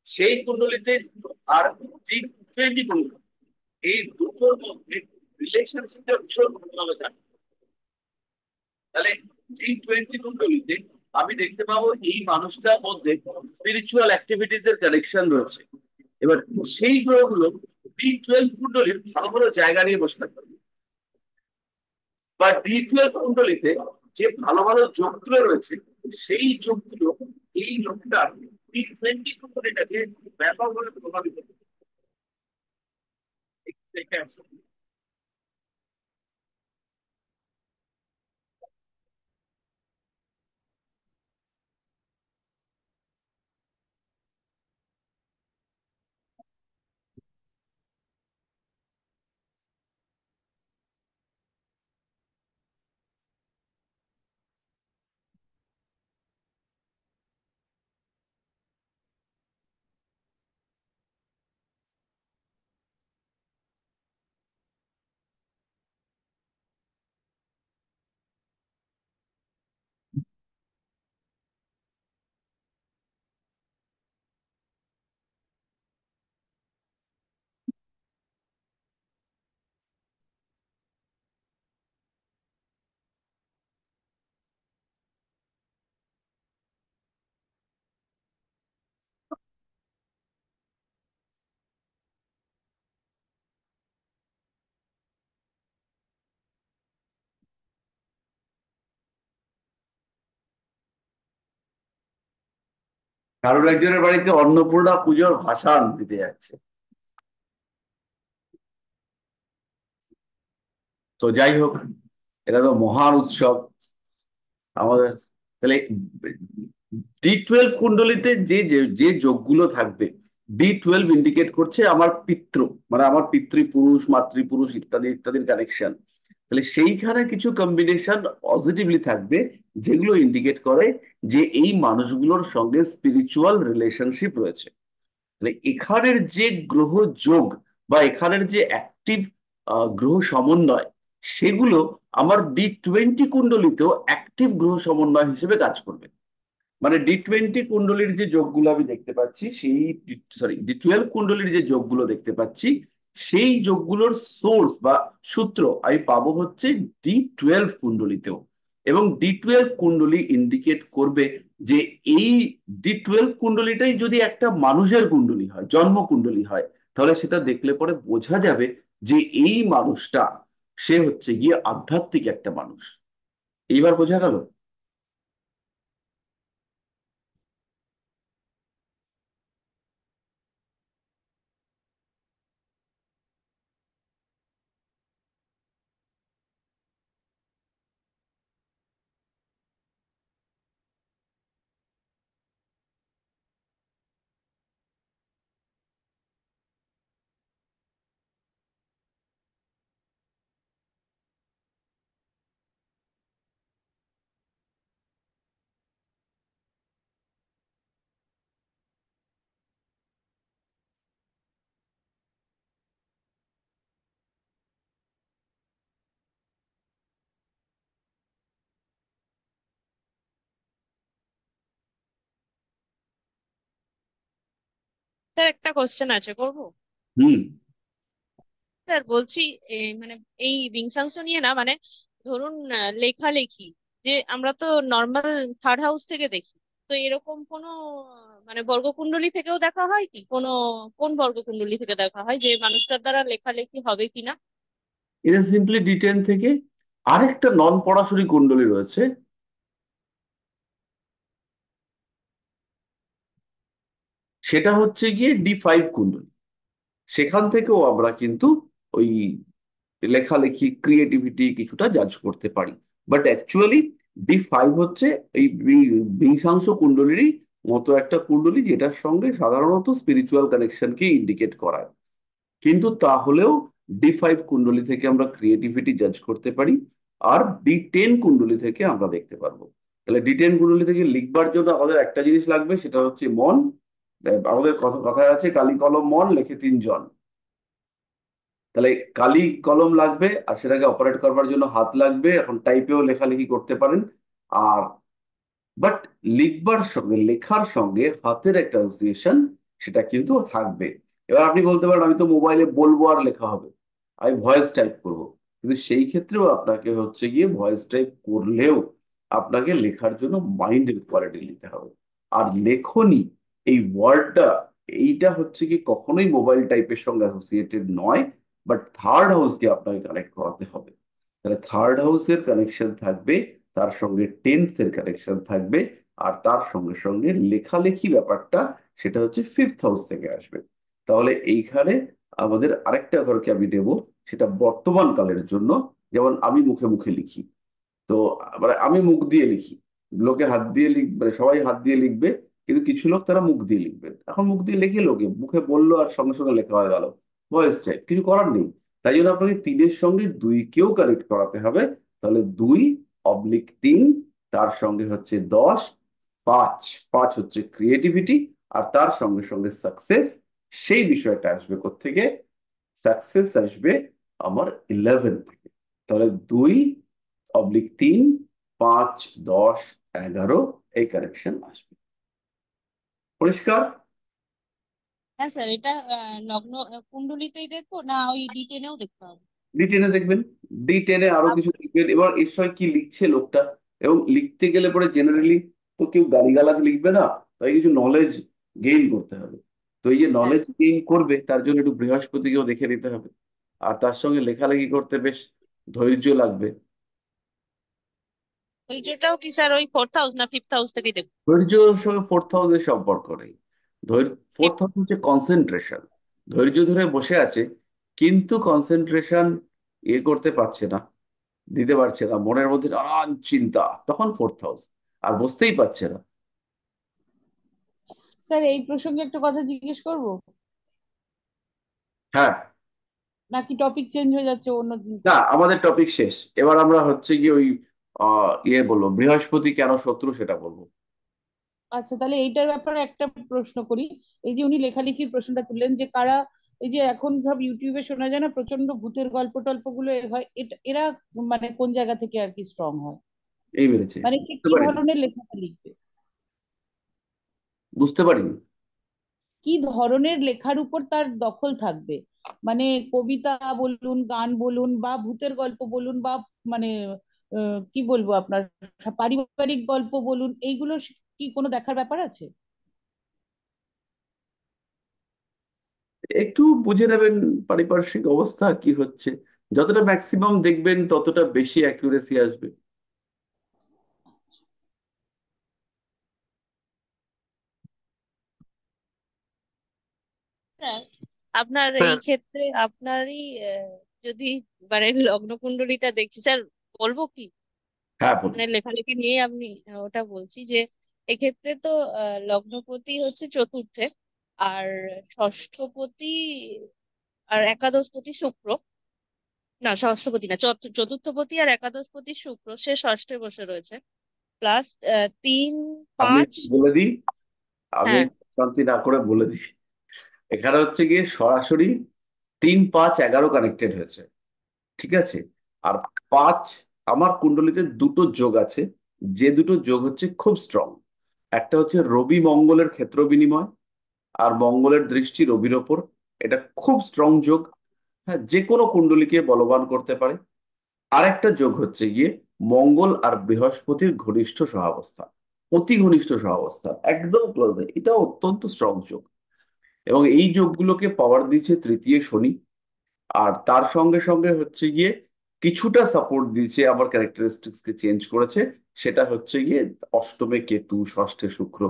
সেই কুণ্ডলীতে আর D20 কুণ্ডলী, এই দুটোর মধ্যে রিলেশনশিপটা ভীষণ ভালোভাবে থাকে। তাহলে D20 কুণ্ডলীতে আমি দেখতে পাবো এই মানুষটার মধ্যে স্পিরিচুয়াল অ্যাক্টিভিটিস এর কানেকশন রয়েছে। এবার সেই গ্রহগুলো D12 কুণ্ডলীর ভালো ভালো জায়গা নিয়ে বসে থাকবে, বা D12 কুণ্ডলীতে যে ভালো ভালো যোগগুলো রয়েছে সেই যোগগুলো এই লোকটার D20 কুণ্ডলীটাকে ব্যাপকভাবে প্রভাবিত করে। কারোর একজনের বাড়িতে অন্নপূর্ণা পুজোর ভাসান দিতে যাচ্ছে। তো যাই হোক, এটা তো মহান উৎসব আমাদের। তাহলে D12 কুণ্ডলিতে যে যে যে যোগগুলো থাকবে, D12 ইন্ডিকেট করছে আমার পিতৃ, মানে আমার পিতৃপুরুষ মাতৃপুরুষ ইত্যাদি ইত্যাদির কানেকশন। তাহলে সেইখানে কিছু কম্বিনেশন পজিটিভলি থাকবে, যেগুলো ইন্ডিকেট করে যে এই মানুষগুলোর সঙ্গে স্পিরিচুয়াল রিলেশনশিপ রয়েছে। তাহলে এখানের যে গ্রহ যোগ বা এখানের যে অ্যাক্টিভ গ্রহ সমন্বয়, সেগুলো আমার D20 কুণ্ডলিতেও অ্যাক্টিভ গ্রহ সমন্বয় হিসেবে কাজ করবে। মানে D20 কুণ্ডলীর যে যোগগুলো আমি দেখতে পাচ্ছি, সেই D12 কুণ্ডলীর যে যোগগুলো দেখতে পাচ্ছি, সেই যোগগুলোর সোর্স বা সূত্র আমি পাবো হচ্ছে D12 কুণ্ডলীতেও। এবং D12 কুণ্ডলী ইন্ডিকেট করবে যে এই D12 কুণ্ডলীটাই যদি একটা মানুষের কুণ্ডলী হয়, জন্ম কুণ্ডলী হয়, তাহলে সেটা দেখলে পরে বোঝা যাবে যে এই মানুষটা, সে হচ্ছে গিয়ে আধ্যাত্মিক একটা মানুষ। এইবার বোঝা গেল? স্যার একটা কোশ্চেন আছে, করবো? হুম। স্যার বলছি, মানে এই বিংশাংশ নিয়ে না, মানে ধরুন লেখালেখি, যে আমরা তো নর্মাল থার্ড হাউস থেকে দেখি, তো এরকম কোনো মানে বর্গকুণ্ডলী থেকেও দেখা হয় কি? কোন বর্গকুণ্ডলী থেকে দেখা হয় যে মানুষটার দ্বারা লেখালেখি হবে কিনা? এটা সিম্পলি D10 থেকে। আরেকটা নন পড়াশোনা কুণ্ডলী রয়েছে, সেটা হচ্ছে গিয়ে D5 কুণ্ডলী। সেখান থেকেও আমরা কিন্তু ওই লেখালেখি ক্রিয়েটিভিটি কিছুটা জাজ করতে পারি। বাট অ্যাকচুয়ালি D5 হচ্ছে এই বিংশাংশ কুণ্ডলীরই মতো একটা কুণ্ডলী, যেটার সঙ্গে সাধারণত স্পিরিচুয়াল কানেকশনকে ইন্ডিকেট করায়। কিন্তু তাহলেও D5 কুণ্ডলী থেকে আমরা ক্রিয়েটিভিটি জাজ করতে পারি, আর D10 কুণ্ডলী থেকে আমরা দেখতে পারবো। তাহলে D10 কুণ্ডলী থেকে লিখবার জন্য আমাদের একটা জিনিস লাগবে, সেটা হচ্ছে মন। আমাদের কথায় আছে, কালি কলম মন লেখে 3 জন। তাহলে কালি কলম লাগবে, আর সেটাকে অপারেট করবার জন্য হাত লাগবে। এখন টাইপেও লেখালেখি করতে পারেন। আর বাট লিখবার সঙ্গে, লেখার সঙ্গে হাতের একটা অ্যাসোসিয়েশন সেটা কিন্তু থাকবে। এবার আপনি বলতে পারেন, আমি তো মোবাইলে বলবো আর লেখা হবে, আমি ভয়েস টাইপ করব। কিন্তু সেই ক্ষেত্রেও আপনাকে হচ্ছে গিয়ে ভয়েস টাইপ করলেও আপনাকে লেখার জন্য মাইন্ডের কোয়ালিটি নিতে হবে। আর লেখনি, এই ওয়ার্ডটা, এইটা হচ্ছে কি কখনোই মোবাইল টাইপের সঙ্গে অ্যাসোসিয়েটেড নয়, বাট থার্ড হাউসকে আপনাকে কানেক্ট করাতে হবে। তাহলে থার্ড হাউসের কানেকশন থাকবে, তার সঙ্গে টেন্থ এর কানেকশন থাকবে, আর তার সঙ্গে সঙ্গে লেখালেখি ব্যাপারটা সেটা হচ্ছে ফিফথ হাউস থেকে আসবে। তাহলে এইখানে আমাদের আরেকটা ঘরকে আমি নেব, সেটা বর্তমান কালের জন্য। যেমন আমি মুখে মুখে লিখি, তো মানে আমি মুখ দিয়ে লিখি, লোকে হাত দিয়ে লিখবে, সবাই হাত দিয়ে লিখবে, কিন্তু কিছু লোক তারা মুখ দিয়ে লিখবেন। এখন মুখ দিয়ে লিখে লোকে মুখে বললো আর সঙ্গে সঙ্গে লেখা হয়ে গেল, ভয়েস টাইপ, কিছু করার নেই। তাই জন্য আপনাকে তিনের সঙ্গে দুইকেও কানেক্ট করাতে হবে। তাহলে 2 অবলিক 3, তার সঙ্গে হচ্ছে 10, 5, 5 হচ্ছে ক্রিয়েটিভিটি, আর তার সঙ্গে সঙ্গে সাকসেস। সেই বিষয়টা আসবে কোত্থেকে? সাকসেস আসবে আমার 11 থেকে। তাহলে 2 অবলিক 3, 5, 10, 11 এই কানেকশন আসবে। পরিষ্কার? হ্যাঁ স্যার, এটা লগ্ন কুণ্ডলিতেই দেখবো না ওই D10-এও দেখতে হবে? D10-এ দেখবেন, D10-এ আরো কিছু লিখবেন, এবার এর সঙ্গে কি লিখছে লোকটা। এবং লিখতে গেলে পরে জেনারেলি তো কেউ গালিগালাজ লিখবে না, তাই কিছু নলেজ গেইন করতে হবে। তো এই যে হ্যাঁ, নলেজ গেইন করবে, তার জন্য একটু বৃহস্পতিকেও দেখে নিতে হবে। আর তার সঙ্গে লেখালেখি করতে বেশ ধৈর্য লাগবে। ওইটাও কি স্যার ওই 4th হাউস না 5th হাউস থেকেই দেখবো? ধৈর্যর সঙ্গে ফোর্থ হাউসের সম্পর্ক নেই। ধৈর্য, ফোর্থ হাউস হচ্ছে কনসেন্ট্রেশন। ধৈর্য ধরে বসে আছে, কিন্তু কনসেন্ট্রেশন করতে পারছে না, দিতে পারছে না, মনের মধ্যে নানান চিন্তা, তখন ফোর্থ হাউস। আর বসতেই পারছে না। স্যার এই প্রসঙ্গে একটা কথা জিজ্ঞেস করব, হ্যাঁ। নাকি টপিক চেঞ্জ হয়ে যাচ্ছে অন্য দিনকে? না, আমাদের টপিক শেষ। এবার আমরা হচ্ছে কি ওই বলবো বৃহস্পতি কেন শত্রু সেটা বলবো। আচ্ছা, তাহলে এইটার ব্যাপারে একটা প্রশ্ন করি। এই যে উনি লেখালেখির প্রশ্নটা তুললেন, যে কারা, এই যে এখন সব ইউটিউবে শোনা যায় না প্রচন্ড ভূতের গল্প টল্পগুলো হয়, এরা মানে কোন জায়গা থেকে আর কি স্ট্রং হয়? এই মেরেছে। মানে সে বুঝতে কি পারিনি, ধরনের লেখাটা লিখবে? বুঝতে পারিনি। কি ধরনের লেখার উপর তার দখল থাকবে? মানে কবিতা বলুন, গান বলুন, বা ভূতের গল্প বলুন, বা মানে কি বলবো আপনার পারিবারিক গল্প বলুন, এইগুলো কি কোনো দেখার ব্যাপার আছে? একটু বুঝে নেবেন পারিপার্শ্বিক অবস্থা কি হচ্ছে, যতটা ম্যাক্সিমাম দেখবেন ততটা বেশি অ্যাকুরেসি আসবে। স্যার, আপনার এই স্যার ক্ষেত্রে আপনারই যদি মানে লগ্ন কুণ্ডলীটা দেখছি স্যার, বলবো কি হ্যাঁ, বলুন। মানে লেখালেখি নিয়ে আপনি ওটা বলছি যে এক্ষেত্রে তো লগ্নপতি হচ্ছে চতুর্থে, আর ষষ্ঠপতি আর একাদশপতি শুক্র, না ষষ্ঠপতি না, চতুর্থপতি আর একাদশপতি শুক্র, সে ষষ্ঠে বসে রয়েছে। প্লাস 3, আমি 5। বলে দিই, আমি হ্যাঁ, শান্তি না করে বলে দিই। এখানে হচ্ছে গিয়ে সরাসরি 3, 5, 11 কানেক্টেড হয়েছে, ঠিক আছে। আর 5, আমার কুণ্ডলিতে দুটো যোগ আছে, যে দুটো যোগ হচ্ছে খুব স্ট্রং। একটা হচ্ছে রবি মঙ্গলের ক্ষেত্র বিনিময়, আর মঙ্গলের দৃষ্টি রবির ওপর। এটা খুব স্ট্রং যোগ, হ্যাঁ, যে কোনো কুণ্ডলীকে বলবান করতে পারে। আরেকটা যোগ হচ্ছে গিয়ে মঙ্গল আর বৃহস্পতির ঘনিষ্ঠ সহাবস্থান, অতি ঘনিষ্ঠ সহাবস্থান, একদম ক্লোজ। এটা অত্যন্ত স্ট্রং যোগ, এবং এই যোগগুলোকে পাওয়ার দিচ্ছে তৃতীয় শনি। আর তার সঙ্গে সঙ্গে হচ্ছে গিয়ে কিছুটা সাপোর্ট দিচ্ছে, আবার ক্যারেক্টারিস্টিক্স কে চেঞ্জ করেছে। সেটা হচ্ছে গিয়ে অষ্টমে কেতু, ষষ্ঠে শুক্র।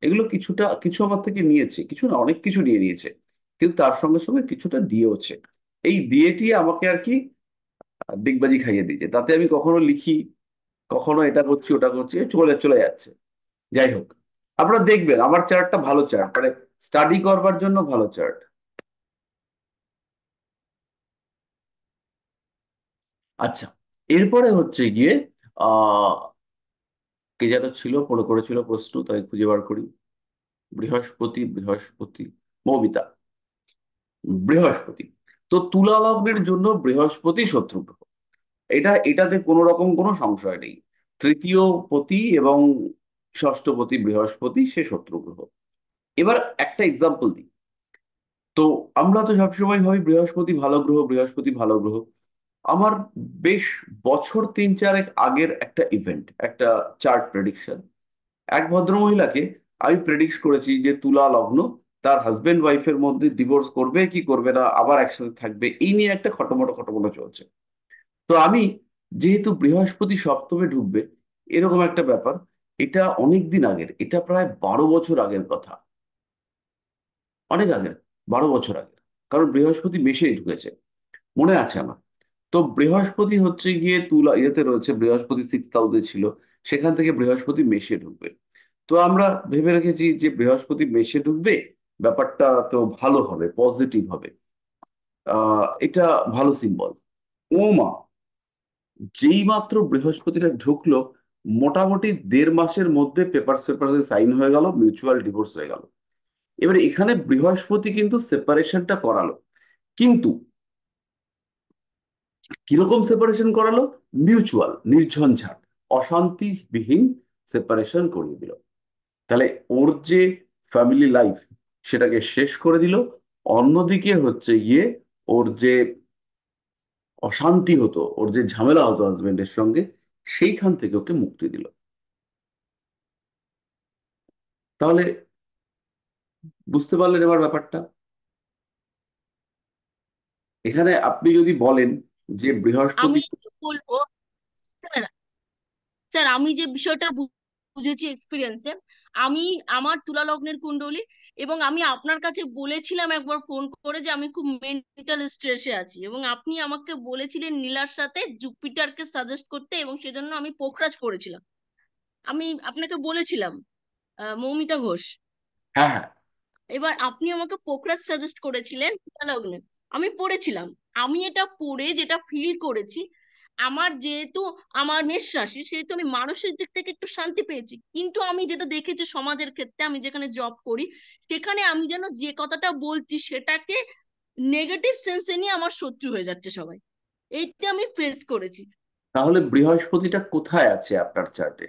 এগুলো কিছুটা কিছু আমার থেকে নিয়েছে, কিছু না, অনেক কিছু নিয়ে নিয়েছে, কিন্তু তার সঙ্গে সঙ্গে কিছুটা দিয়েওছে। এই দিয়েটি আমাকে আর কি ডিগবাজি খাইয়ে দিয়েছে। তাতে আমি কখনো লিখি, কখনো এটা করছি ওটা করছি, চলে চলে যাচ্ছে। যাই হোক, আপনারা দেখবেন আমার চার্টটা ভালো চার্ট, মানে স্টাডি করবার জন্য ভালো চার্ট। আচ্ছা, এরপরে হচ্ছে গিয়ে আহ কে যেন ছিল, পড়ে করেছিল প্রশ্ন, তাই খুঁজে বার করি। বৃহস্পতি, বৃহস্পতি, মৌমিতা, বৃহস্পতি। তো তুলা লগ্নের জন্য বৃহস্পতি শত্রু গ্রহ, এটাতে কোনো রকম কোনো সংশয় নেই। তৃতীয় পতি এবং ষষ্ঠপতি বৃহস্পতি, সে শত্রু গ্রহ। এবার একটা এক্সাম্পল দিই। তো আমরা তো সবসময় ভাবি বৃহস্পতি ভালো গ্রহ, বৃহস্পতি ভালো গ্রহ। আমার বেশ বছর 3-4 আগের একটা ইভেন্ট, একটা চার্ট প্রেডিকশন। এক ভদ্রমহিলাকে আমি প্রেডিক্ট করেছি যে তুলা লগ্ন, তার হাজবেন্ড ওয়াইফের মধ্যে ডিভোর্স করবে কি করবে না, আবার একসাথে থাকবে, এই নিয়ে একটা খটোমটো খটোমটো চলছে। তো আমি, যেহেতু বৃহস্পতি সপ্তমে ঢুকবে, এরকম একটা ব্যাপার, এটা অনেক দিন আগের, এটা প্রায় 12 বছর আগের কথা, অনেক আগের, 12 বছর আগের। কারণ বৃহস্পতি মেষে ঢুকেছে, মনে আছে আমার। তো বৃহস্পতি হচ্ছে গিয়ে তুলা ইয়েতে রয়েছে, বৃহস্পতি 6th হাউসে ছিল, সেখান থেকে বৃহস্পতি মেষে ঢুকবে। তো আমরা ভেবে রেখেছি যে বৃহস্পতি মেষে ঢুকবে, ব্যাপারটা তো ভালো হবে, পজিটিভ হবে, এটা ভালো সিম্বল। ও মা, যেই মাত্র বৃহস্পতিটা ঢুকলো, মোটামুটি 1.5 মাসের মধ্যে পেপারসে সাইন হয়ে গেল, মিউচুয়াল ডিভোর্স হয়ে গেল। এবারে এখানে বৃহস্পতি কিন্তু সেপারেশনটা করালো, কিন্তু কিরকম সেপারেশন করালো? মিউচুয়াল, নির্ঝঞ্ঝাট, অশান্তিবিহীন সেপারেশন করিয়ে দিল। তাহলে ওর যে ফ্যামিলি লাইফ, সেটাকে শেষ করে দিল। অন্যদিকে হচ্ছে গিয়ে ওর যে অশান্তি হতো, ওর যে ঝামেলা হতো হাজবেন্ডের সঙ্গে, সেইখান থেকে ওকে মুক্তি দিল। তাহলে বুঝতে পারলেন এবার ব্যাপারটা? এখানে আপনি যদি বলেন যে আমি বৃহস্পতি, বলবো স্যার, স্যার আমি যে বিষয়টা বুঝেছি এক্সপিরিয়েন্সে, আমি আমার তুলা লগ্নের কুণ্ডলী, এবং আমি আপনার কাছে বলেছিলাম একবার ফোন করে যে আমি খুব মেন্টাল স্ট্রেসে আছি, এবং আপনি আমাকে বলেছিলেন নীলার সাথে জুপিটারকে সাজেস্ট করতে, এবং সেজন্য আমি পোখরাজ করেছিলাম। আমি আপনাকে বলেছিলাম, মৌমিতা ঘোষ। হ্যাঁ হ্যাঁ, এবার আপনি আমাকে পোকরাজ সাজেস্ট করেছিলেন তুলা লগ্নে, আমি পড়েছিলাম। আমি এটা পড়ে যেটা ফিল করেছি, আমার যেহেতু আমার মেষ রাশি, সেহেতু আমি মানসিক দিক থেকে একটু শান্তি পেয়েছি। কিন্তু আমি যেটা দেখেছি সমাজের ক্ষেত্রে, আমি যেখানে জব করি, সেখানে আমি যেন যে কথাটা বলছি সেটাকে নেগেটিভ সেন্সে নিয়ে আমার শত্রু হয়ে যাচ্ছে সবাই। এইটা আমি ফেস করেছি। তাহলে বৃহস্পতিটা কোথায় আছে আপনার চার্টে?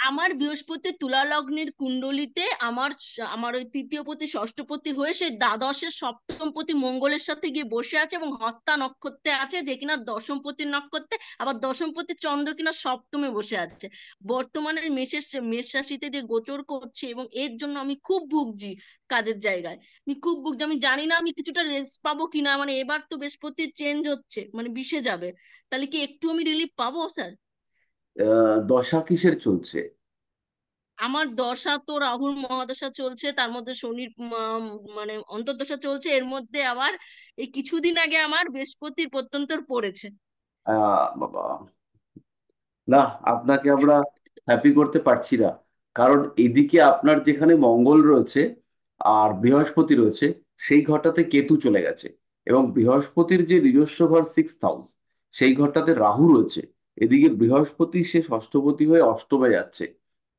আমার বৃহস্পতি তুলা লগ্নের কুণ্ডলিতে আমার ওই তৃতীয়পতি ষষ্ঠপতি হয়ে সে দ্বাদশের সপ্তমপতি মঙ্গলের সাথে গিয়ে বসে আছে, এবং হস্তা নক্ষত্রে আছে, যে কিনা দশমপতির নক্ষত্রে, আবার দশমপতি চন্দ্র কিনা সপ্তমে বসে আছে। বর্তমানে মেষ রাশিতে যে গোচর করছে, এবং এর জন্য আমি খুব ভুগছি কাজের জায়গায়। আমি খুব ভুগছি, আমি জানি না আমি কিছুটা রেস্ট পাবো কিনা। মানে এবার তো বৃহস্পতি চেঞ্জ হচ্ছে, মানে বিষে যাবে, তাহলে কি একটু আমি রিলিফ পাবো স্যার? দশা কিসের চলছে? আমার দশা তো রাহুর মহাদশা চলছে, তার মধ্যে শনির মানে অন্তর্দশা চলছে, এর মধ্যে আবার এই কিছুদিন আগে আমার বৃহস্পতির প্রত্যন্তর পড়েছে। বাবা, না, আপনাকে আমরা হ্যাপি করতে পারছি না। কারণ এদিকে আপনার যেখানে মঙ্গল রয়েছে আর বৃহস্পতি রয়েছে, সেই ঘরটাতে কেতু চলে গেছে, এবং বৃহস্পতির যে নিজস্ব ঘর 6th হাউস, সেই ঘরটাতে রাহু রয়েছে। এদিকে বৃহস্পতি সে ষষ্ঠপতি হয়ে অষ্টমে যাচ্ছে।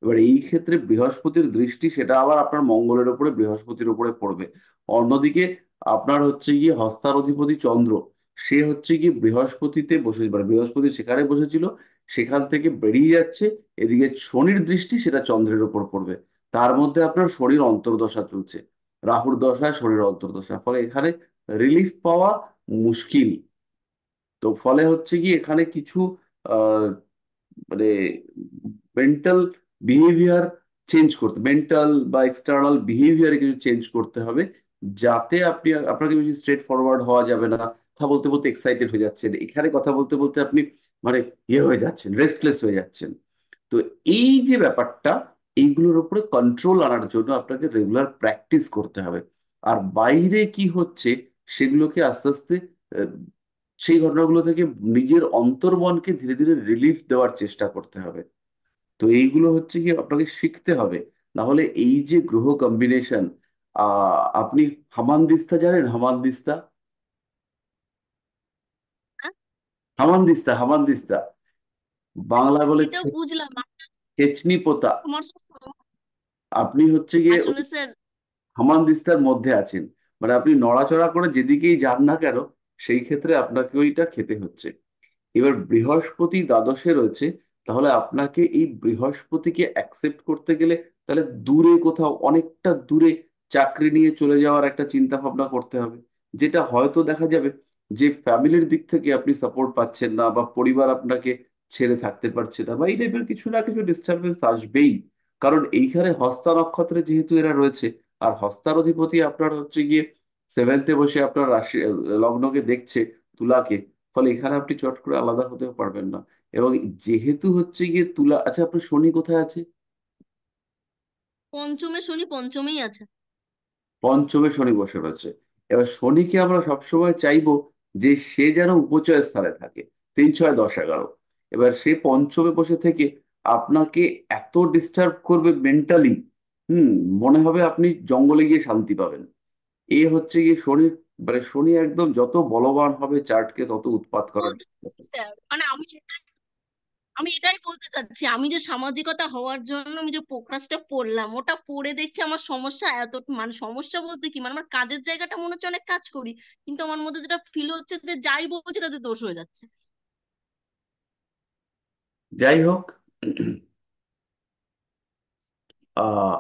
এবার এই ক্ষেত্রে বৃহস্পতির দৃষ্টি সেটা আবার আপনার মঙ্গলের উপরে, বৃহস্পতির উপরে পড়বে। অন্যদিকে আপনার হচ্ছে গিয়ে হস্তার অধিপতি চন্দ্র, সে হচ্ছে গিয়ে বৃহস্পতিতে বসে, মানে বৃহস্পতি সেখানে বসেছিল, সেখান থেকে বেরিয়ে যাচ্ছে। এদিকে শনির দৃষ্টি সেটা চন্দ্রের উপর পড়বে। তার মধ্যে আপনার শনির অন্তর্দশা চলছে, রাহুর দশায় শনির অন্তর্দশা, ফলে এখানে রিলিফ পাওয়া মুশকিল। তো ফলে হচ্ছে কি, এখানে কিছু আহ মানে মেন্টাল বিহেভিয়ার চেঞ্জ করতে, মেন্টাল বা এক্সটার্নাল বিহেভিয়ারে কিছু চেঞ্জ করতে হবে, যাতে আপনি, আপনাকে বেশি স্ট্রেট ফরওয়ার্ড হওয়া যাবে না। কথা বলতে বলতে এক্সাইটেড হয়ে যাচ্ছেন, এখানে কথা বলতে বলতে আপনি মানে হয়ে যাচ্ছেন, রেস্টলেস হয়ে যাচ্ছেন। তো এই যে ব্যাপারটা, এইগুলোর উপরে কন্ট্রোল আনার জন্য আপনাকে রেগুলার প্র্যাকটিস করতে হবে। আর বাইরে কি হচ্ছে সেগুলোকে আস্তে আস্তে, আহ, সেই ঘটনাগুলো থেকে নিজের অন্তর্মনকে ধীরে ধীরে রিলিফ দেওয়ার চেষ্টা করতে হবে। তো এইগুলো হচ্ছে কি আপনাকে শিখতে হবে। না হলে এই যে গ্রহ কম্বিনেশন, আপনি হামানদিস্তা জানেন? হামানদিস্তা, হ্যাঁ, হামানদিস্তা বাংলা বলে সেটা বুঝলাম। ছেচনি পোতা। আমার আপনি হচ্ছে গিয়ে আসলে স্যার, হামানদিস্তার মধ্যে আছেন, মানে আপনি নড়াচড়া করে যেদিকেই যান না কেন, সেই ক্ষেত্রে আপনাকে ওইটা খেতে হচ্ছে। এবার বৃহস্পতি দ্বাদশে রয়েছে, তাহলে আপনাকে এই বৃহস্পতিকে অ্যাকসেপ্ট করতে গেলে, তাহলে দূরে কোথাও, অনেকটা দূরে চাকরি নিয়ে চলে যাওয়ার একটা চিন্তা ভাবনা করতে হবে, যেটা হয়তো দেখা যাবে যে ফ্যামিলির দিক থেকে আপনি সাপোর্ট পাচ্ছেন না, বা পরিবার আপনাকে ছেড়ে থাকতে পারছে না, বা এই টাইপের কিছু না কিছু ডিস্টারবেন্স আসবেই। কারণ এইখানে হস্তা নক্ষত্রে যেহেতু এরা রয়েছে, আর হস্তার অধিপতি আপনার হচ্ছে গিয়ে সেভেন্থে বসে আপনার রাশি লগ্নকে দেখছে, তুলাকে। ফলে এখানে আপনি চট করে আলাদা হতে পারবেন না। এবং যেহেতু হচ্ছে গিয়ে তুলা, আচ্ছা আপনার শনি কোথায় আছে? পঞ্চমে শনি পঞ্চমেই আছে। পঞ্চমে শনি বসে রয়েছে। এবার শনিকে আমরা সবসময় চাইবো যে সে যেন উপচয় স্থানে থাকে, 3, 6, 10, 11। এবার সে পঞ্চমে বসে থেকে আপনাকে এত ডিস্টার্ব করবে মেন্টালি, হুম, মনে হবে আপনি জঙ্গলে গিয়ে শান্তি পাবেন। এ হচ্ছে গিয়ে শনি, মানে শনি একদম যত বলবান হবে চার্টকে তত উৎপাত করার। বলতে চাচ্ছি স্যার, মানে আমি এটাই বলতে চাচ্ছি, আমি যে সামাজিকতা হওয়ার জন্য আমি যে ফোকাসটা পড়লাম, ওটা পড়ে দেখছি আমার সমস্যা এত, মানে সমস্যা বলতে কি, মানে আমার কাজের জায়গাটা মনে হচ্ছে অনেক কাজ করি, কিন্তু আমার মধ্যে যেটা ফিল হচ্ছে যে যাই বলছি তাতে দোষ হয়ে যাচ্ছে। যাই হোক, আহ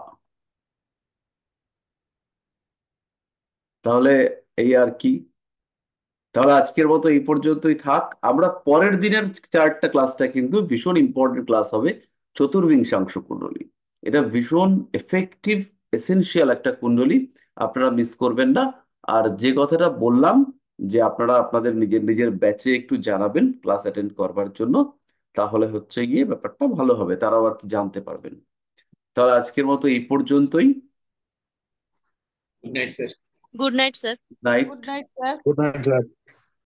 তাহলে এই আর কি, তাহলে আজকের মতো এই পর্যন্তই থাক। আমরা পরের দিনের চারটা ক্লাসটা কিন্তু ভীষণ ইম্পর্টেন্ট ক্লাস হবে, চতুর্বিংশাংশ কুণ্ডলী। এটা ভীষণ এফেক্টিভ, এসেনশিয়াল একটা কুণ্ডলী, আপনারা মিস করবেন না। আর যে কথাটা বললাম যে আপনারা আপনাদের নিজের নিজের ব্যাচে একটু জানাবেন ক্লাস অ্যাটেন্ড করবার জন্য, তাহলে হচ্ছে গিয়ে ব্যাপারটা ভালো হবে, তারাও আর কি জানতে পারবেন। তাহলে আজকের মতো এই পর্যন্তই। Good night sir. Good night sir. Night. Good night sir. Good night sir.